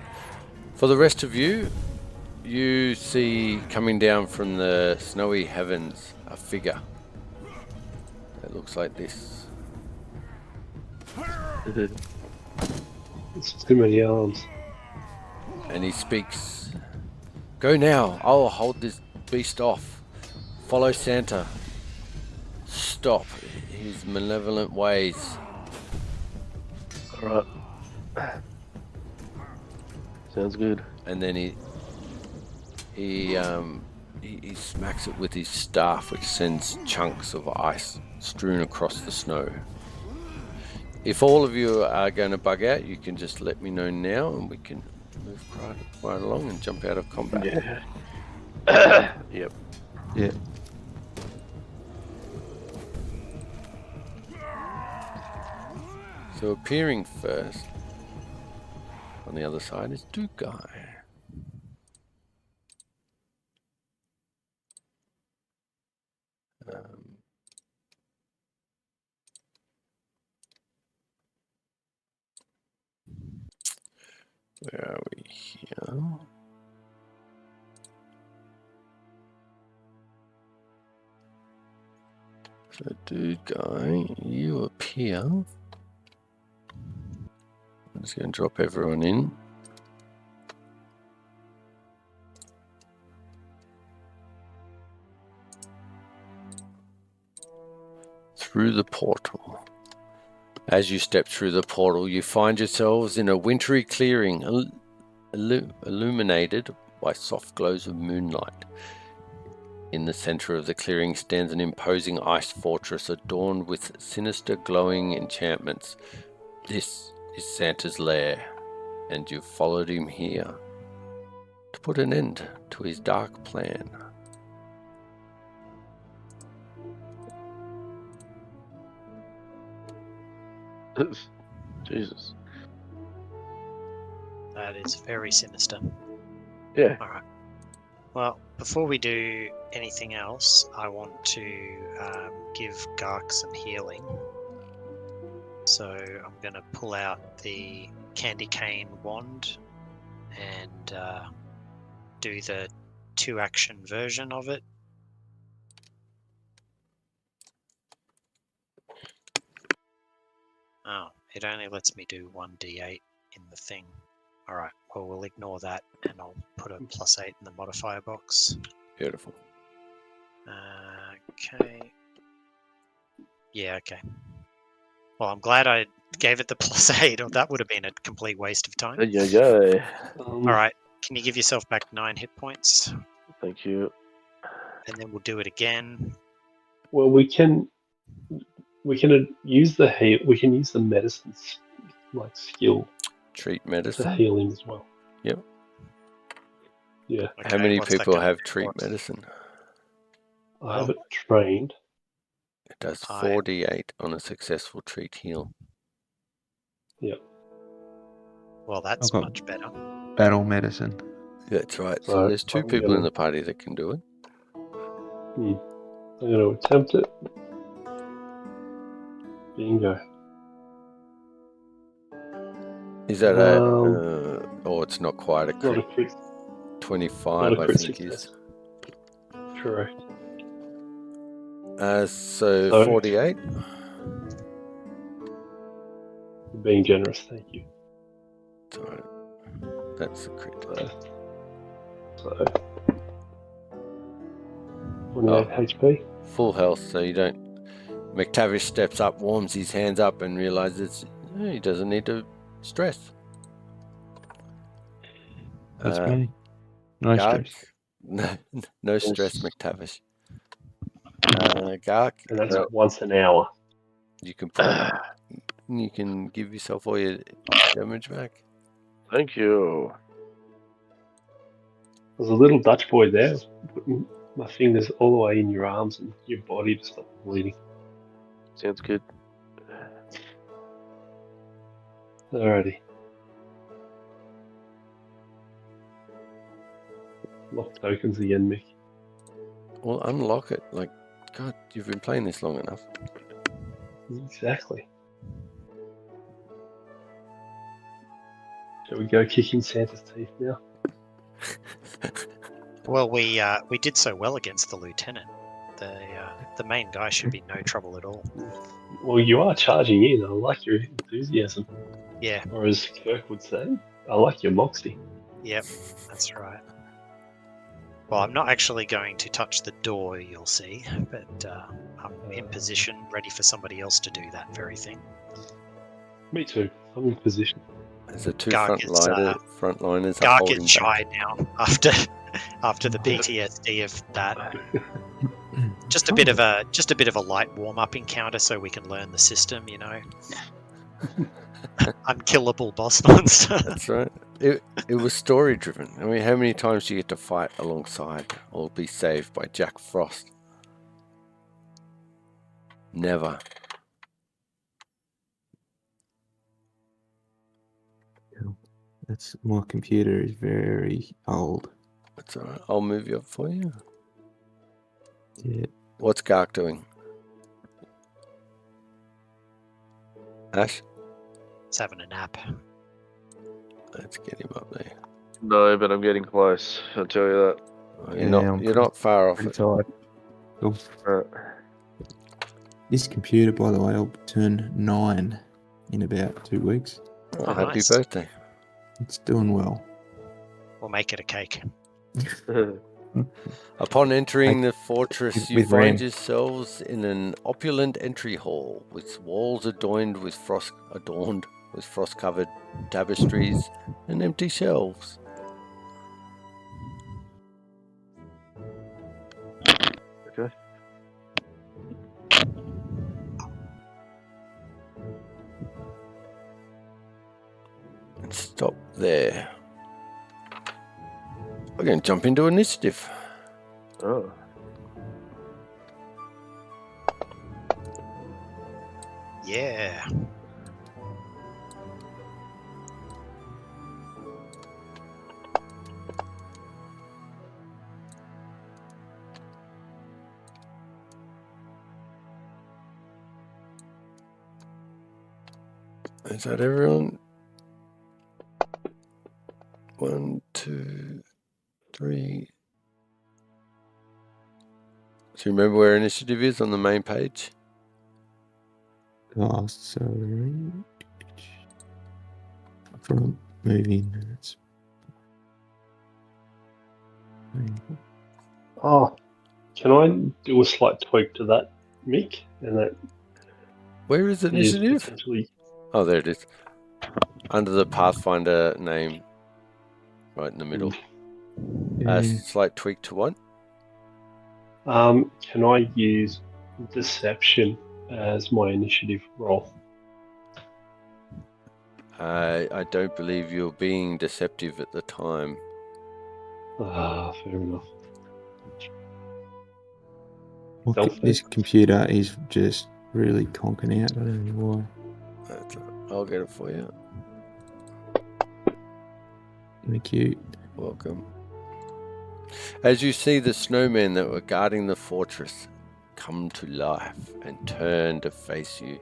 For the rest of you, you see coming down from the snowy heavens a figure that looks like this. It's too many arms. And he speaks, "Go now, I will hold this beast off. Follow Santa. Stop his malevolent ways." Alright. Sounds good. And then he smacks it with his staff, which sends chunks of ice strewn across the snow. If all of you are going to bug out, you can just let me know now, and we can move right along and jump out of combat. Yeah. Yep. Yeah. So appearing first on the other side is Dukai. Where are we here? So Dukai, you appear. I'm just going to drop everyone in. Through the portal. As you step through the portal, you find yourselves in a wintry clearing, illuminated by soft glows of moonlight. In the center of the clearing stands an imposing ice fortress adorned with sinister glowing enchantments. This is Santa's lair, and you've followed him here to put an end to his dark plan. Jesus. That is very sinister. Yeah. Alright. Well, before we do anything else, I want to give Gark some healing. So I'm going to pull out the candy cane wand and do the 2-action version of it. Oh, it only lets me do 1d8 in the thing. Alright, well, we'll ignore that, and I'll put a +8 in the modifier box. Beautiful. Okay. Yeah, okay. Well, I'm glad I gave it the +8, or that would have been a complete waste of time. Yeah. Alright, can you give yourself back 9 hit points? Thank you. And then we'll do it again. Well, we can use the heal. We can use the medicines like skill Treat to medicine. heal him as well. Yep. Yeah. How Okay, many what's that people gonna have do treat for us? medicine? I have it trained. It does I- 4d8 on a successful treat heal. Yep. Well, that's got- much better. Battle medicine. That's right. So So there's 2 I'm people in gonna- the party that can do it. I'm going to attempt it. Bingo. Is that oh, it's not quite a Not a crit. crit. 25, Not a I crit think success. is. Correct. So So- 48. You're being generous. Thank you. It's all right. That's the crit. So 28 HP. Full health, so you don't. McTavish steps up, warms his hands up, and realizes he doesn't need to stress. That's me. No Gark, stress. no stress, McTavish. Gark, And that's once an hour. you can you can give yourself all your damage back. Thank you. There's a little Dutch boy there putting my fingers all the way in your arms and your body to stop the bleeding. Sounds good. Alrighty. Lock tokens again, Mick. Well, unlock it. Like, God, you've been playing this long enough. Exactly. Shall we go kicking Santa's teeth now? Well, we did so well against the lieutenant. The main guy should be no trouble at all. Well, you are charging in. I like your enthusiasm. Yeah. Or as Kirk would say, I like your moxie. Yep, that's right. Well, I'm not actually going to touch the door, you'll see, but I'm in position, ready for somebody else to do that very thing. Me too. I'm in position. There's the two Garg frontliners Garg holding is shy back. now after the PTSD of that. Just a bit of a light warm-up encounter so we can learn the system, you know. Unkillable boss monster. That's right. It was story driven. I mean, how many times do you get to fight alongside or be saved by Jack Frost? Never. That's my computer is very old. That's all right. I'll move you up for you. Yeah. What's Gark doing? Ash? He's having a nap. Let's get him up there. No, but I'm getting close. I'll tell you that. Oh, you're not far off Pretty it. tired. Cool. This computer, by the way, will turn 9 in about 2 weeks. Oh, happy nice. birthday. It's doing well. We'll make it a cake. Upon entering the fortress, you with find RAM. yourselves in an opulent entry hall with walls adorned with frost-covered tapestries and empty shelves. Okay. And stop there. We're going to jump into initiative. Oh. Yeah. Is that everyone? 1, 2, 3. So you remember where initiative is on the main page? Oh, sorry. From moving. It's... Oh, can I do a slight tweak to that, Mick? And that Where is is initiative? potentially Oh, there it is. Under the Pathfinder name, right in the middle. Yeah. Slight tweak to what? Can I use deception as my initiative roll? I don't believe you're being deceptive at the time. Ah, fair enough. This computer is just really conking out. I don't know why. I'll get it for you. Thank you. Welcome. As you see the snowmen that were guarding the fortress come to life and turn to face you.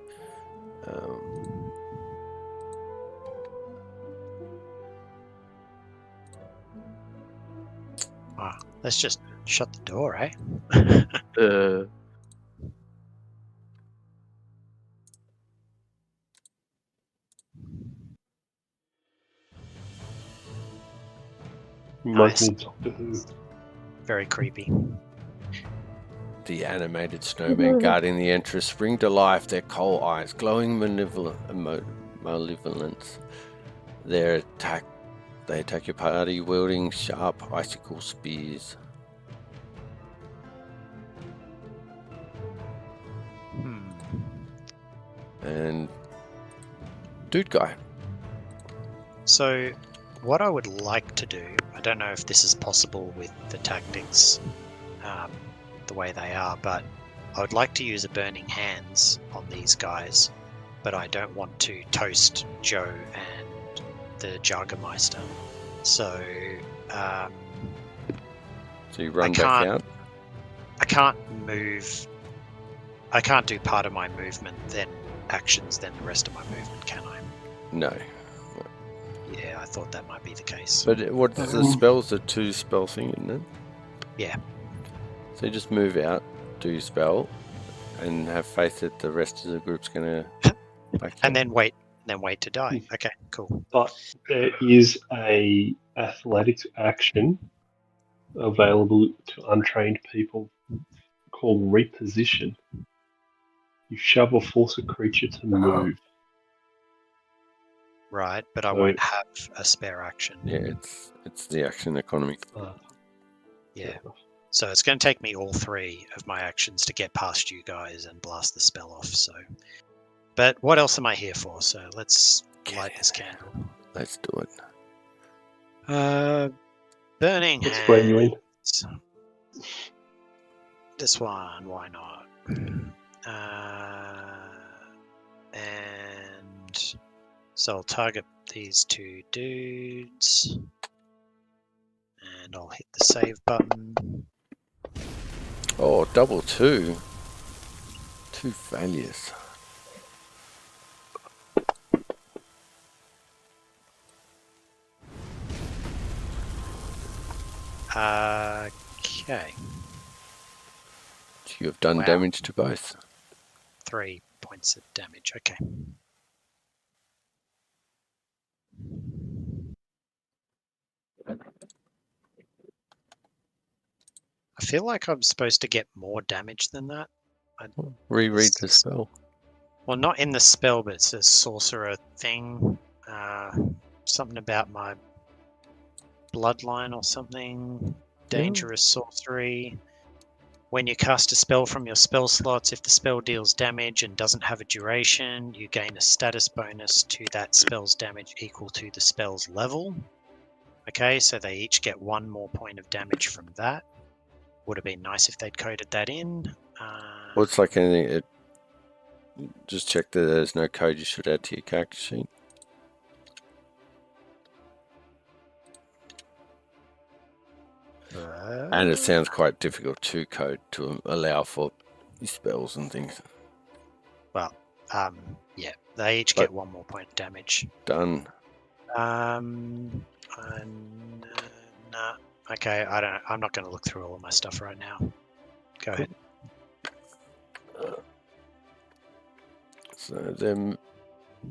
Wow. Let's just shut the door, eh? Reminds Nice. me of Doctor Who. Very creepy. The animated snowmen guarding the entrance spring to life, their coal eyes glowing malevolence. They attack your party wielding sharp icicle spears. And dude guy. So what I would like to do, I don't know if this is possible with the tactics the way they are, but I would like to use a burning hands on these guys, but I don't want to toast Joe and the Jargermeister. So So you run back out. I can't move. I can't do part of my movement, then actions, then the rest of my movement, can I? No. Yeah, I thought that might be the case. But what's the spells? A 2-spell thing, isn't it? Yeah. So you just move out, do your spell, and have faith that the rest of the group's going to back you And up. then wait to die. Okay, cool. But there is a athletics action available to untrained people called reposition. You shove or force a creature to move. Right, but I So- won't have a spare action. Yeah, it's the action economy. Yeah. So it's going to take me all 3 of my actions to get past you guys and blast the spell off. So, but what else am I here for? So let's light this candle. Let's do it. Burning Let's bring you in. hands. This one, why not? And so I'll target these 2 dudes, and I'll hit the save button. Oh, double 2. 2 failures. Okay. You have done Wow. damage to both. 3 points of damage. Okay. I feel like I'm supposed to get more damage than that. Reread the spell. Well, not in the spell, but it's a sorcerer thing. Something about my bloodline or something. Dangerous sorcery. When you cast a spell from your spell slots, if the spell deals damage and doesn't have a duration, you gain a status bonus to that spell's damage equal to the spell's level. Okay, so they each get 1 more point of damage from that. Would have been nice if they'd coded that in. Well, it's like anything. Just check that there's no code you should add to your character sheet. And it sounds quite difficult to code to allow for spells and things. Well, yeah, they each get 1 more point of damage. Done. Nah. Okay, I'm not going to look through all of my stuff right now. Go ahead. So their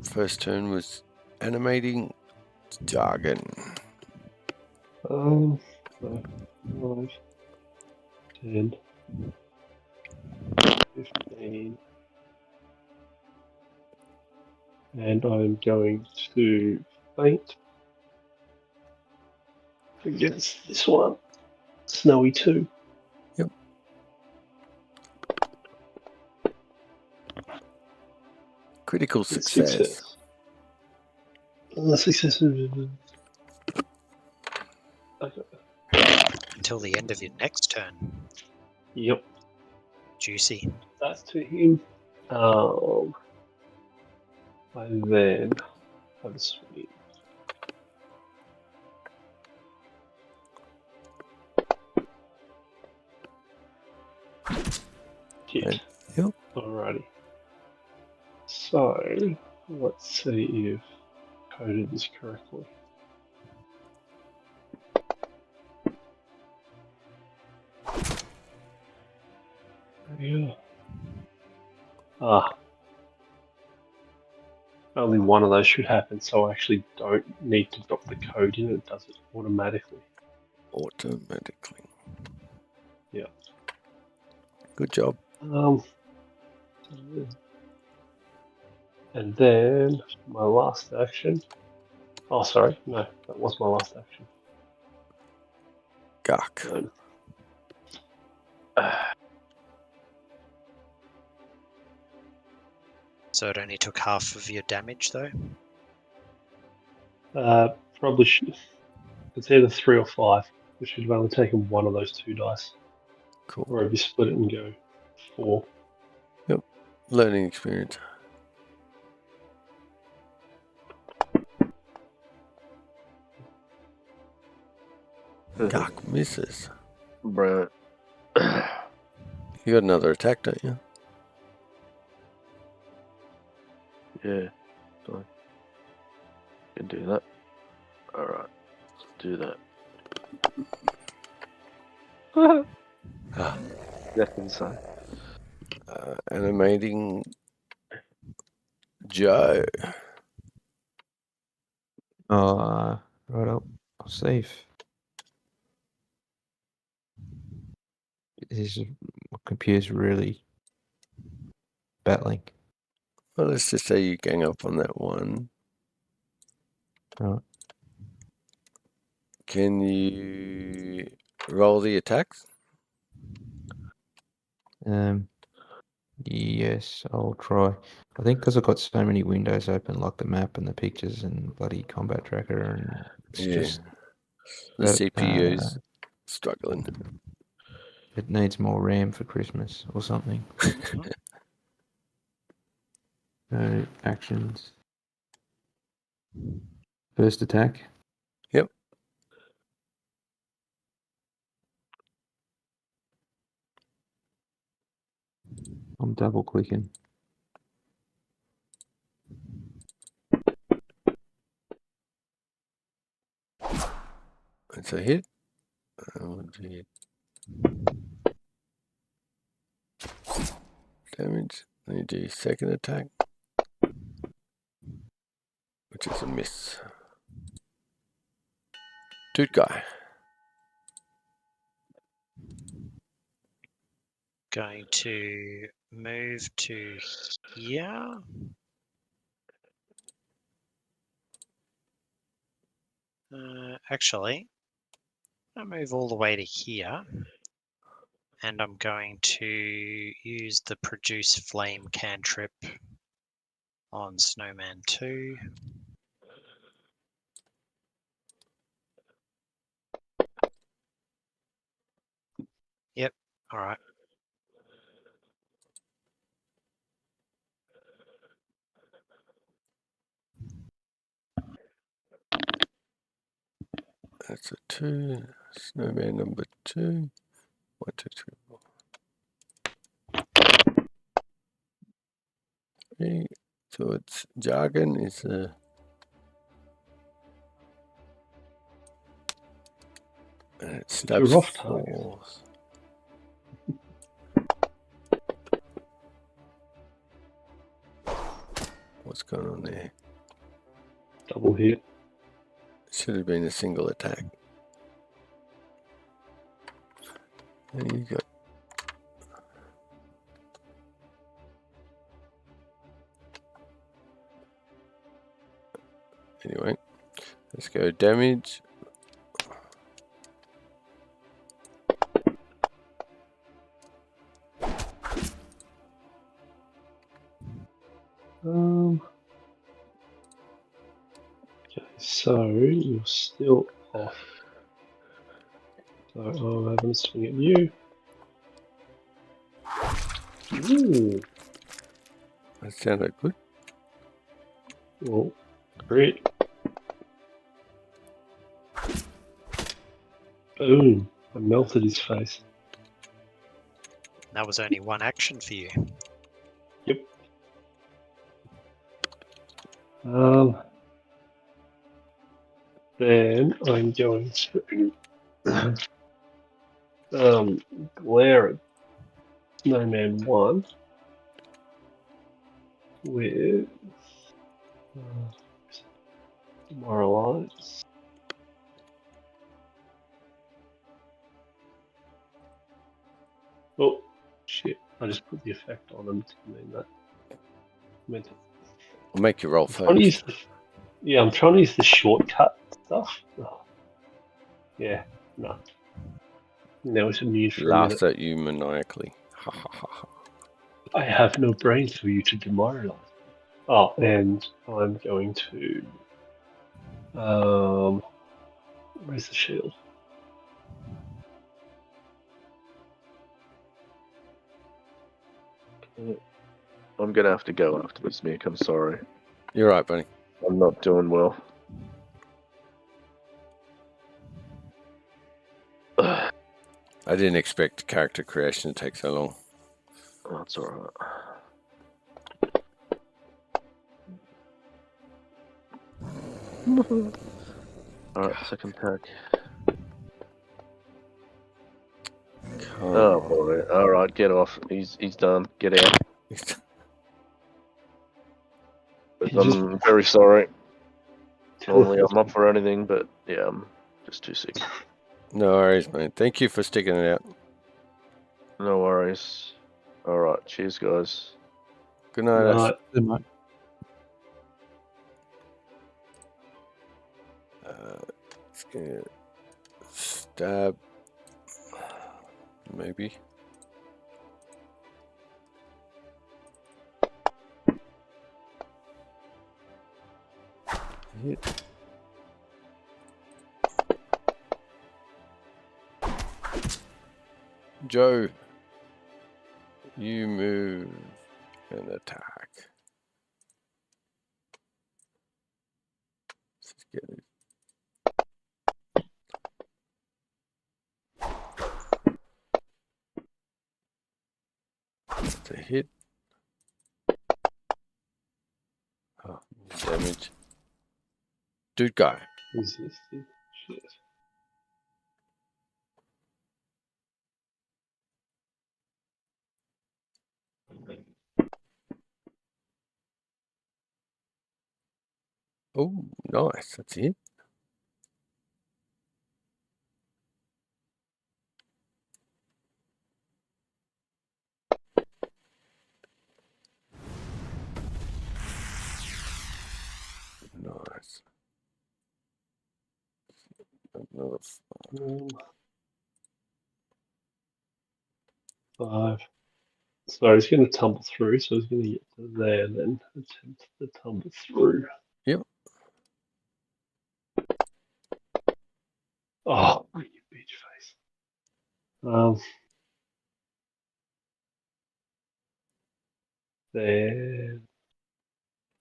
first turn was animating jargon. 5, 10, 15. And I'm going to faint against this one. Snowy 2. Yep. Critical success. Success. Okay. Until the end of your next turn. Yep. Juicy. That's to him. And then have a swing. Hit. Yep. Alrighty. So let's see if I coded this correctly. Yeah. Only one of those should happen, so I actually don't need to drop the code in, it does it automatically. Automatically. Yeah. Good job. And then my last action. Oh, sorry, no, that was my last action. Gak. So it only took half of your damage, though? Probably should. It's either 3 or 5. We should have only taken one of those 2 dice. Cool. Or if you split it and go 4. Yep. Learning experience. Gak misses. Bruh. You got another attack, don't you? Yeah. So can do that. Alright. Do that. Ah, That's insane. animating Joe. Oh, right up. I'll save. My computer's really battling. Well, let's just say you gang up on that one. Right. Can you roll the attacks? Yes, I'll try. I think because I've got so many windows open, like the map and the pictures and bloody combat tracker, and it's just the that, CPU's struggling. it needs more RAM for Christmas or something. So, actions. First attack. Yep. I'm double clicking. It's a hit. Oh, gee. Damage. Then you do second attack, which is a miss. Dude guy. Going to move to here. Actually, I'll move all the way to here. And I'm going to use the produce flame cantrip on Snowman 2. Yep, alright. That's a 2. Snowman number 2. 1, 2, 3, 4. 3. So it's jargon is a and it stabs rough 4. What's going on there? Double hit. Should have been a single attack. And you got anyway. Let's go damage. Okay, so you're still off. So I'll have them swing at you. Ooh. That sounded good. Well, great. Boom. I melted his face. That was only one action for you. Yep. Then I'm going to glare at Snowman 1 with Demoralize. Oh, shit. I just put the effect on him to mean that. I'll make you roll I'm first. I'm trying to use the shortcut stuff. Oh. Yeah, no. Now it's immune for a Laughs minute. at you maniacally. Ha ha ha ha. I have no brains for you to demoralize. Oh, and I'm going to where's the shield? I'm gonna have to go after this, Mick. I'm sorry. You're right, buddy. I'm not doing well. I didn't expect character creation to take so long. Oh, that's alright. Alright, second pack. Oh boy. Alright, get off. He's done. Get out. I'm very sorry. Normally I'm up for anything, but yeah, I'm just too sick. No worries, mate. Thank you for sticking it out. No worries. Alright, cheers guys. Good night, Ash. Good, mate. Let's get stab. Maybe. Hit. Joe, you move and attack. Let's get it. That's a hit. Oh, damage. Dude, go. Resisted. Shit. Oh, nice. That's it. Nice. Another 5. So he's going to tumble through, so he's going to get to there and then attempt to tumble through. Yep. Oh, you bitch face. There.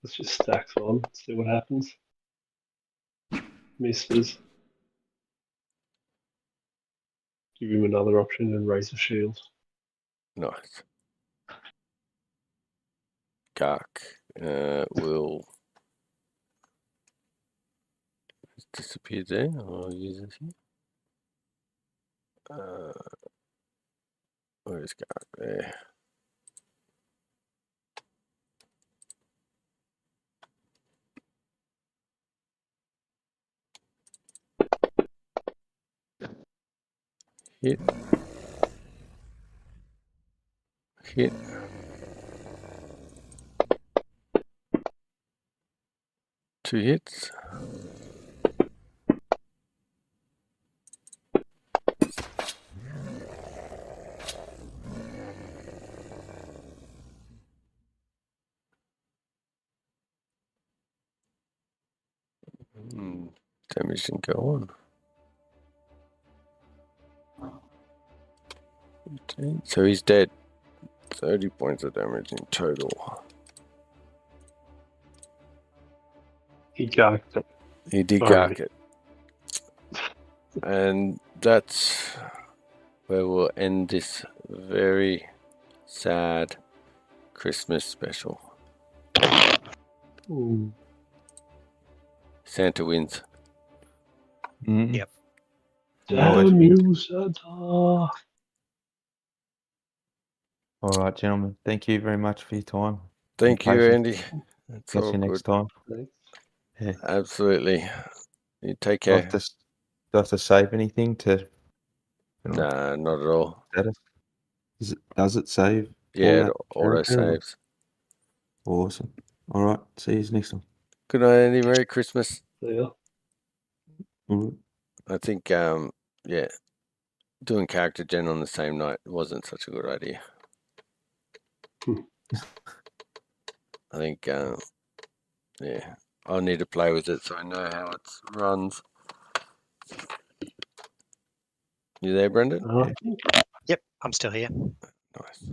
Let's just stack on, see what happens. Misses. Give him another option and raise a shield. Nice. Gark will disappear there. I'll use this here. Where's Gark? There. Hit. Hit. Two hits. Damage didn't go on. 15. So he's dead. 30 points of damage in total. He garked it. He did Sorry. gark it. And that's where we'll end this very sad Christmas special. Ooh. Santa wins. Yep. Damn you, Santa. All right, gentlemen. Thank you very much for your time. Thank you, patience. Andy. That's Catch all you next good. time. Thanks. Yeah. Absolutely. You take Do I care. have to save anything to? Nah, not at all. Does it save? Yeah, it that auto character or- saves. Awesome. All right. See you next time. Good night, Andy. Merry Christmas. See ya. All right. I think, yeah, doing character gen on the same night wasn't such a good idea. I think, yeah, I'll need to play with it so I know how it runs. You there, Brendan? Yep, I'm still here. Nice.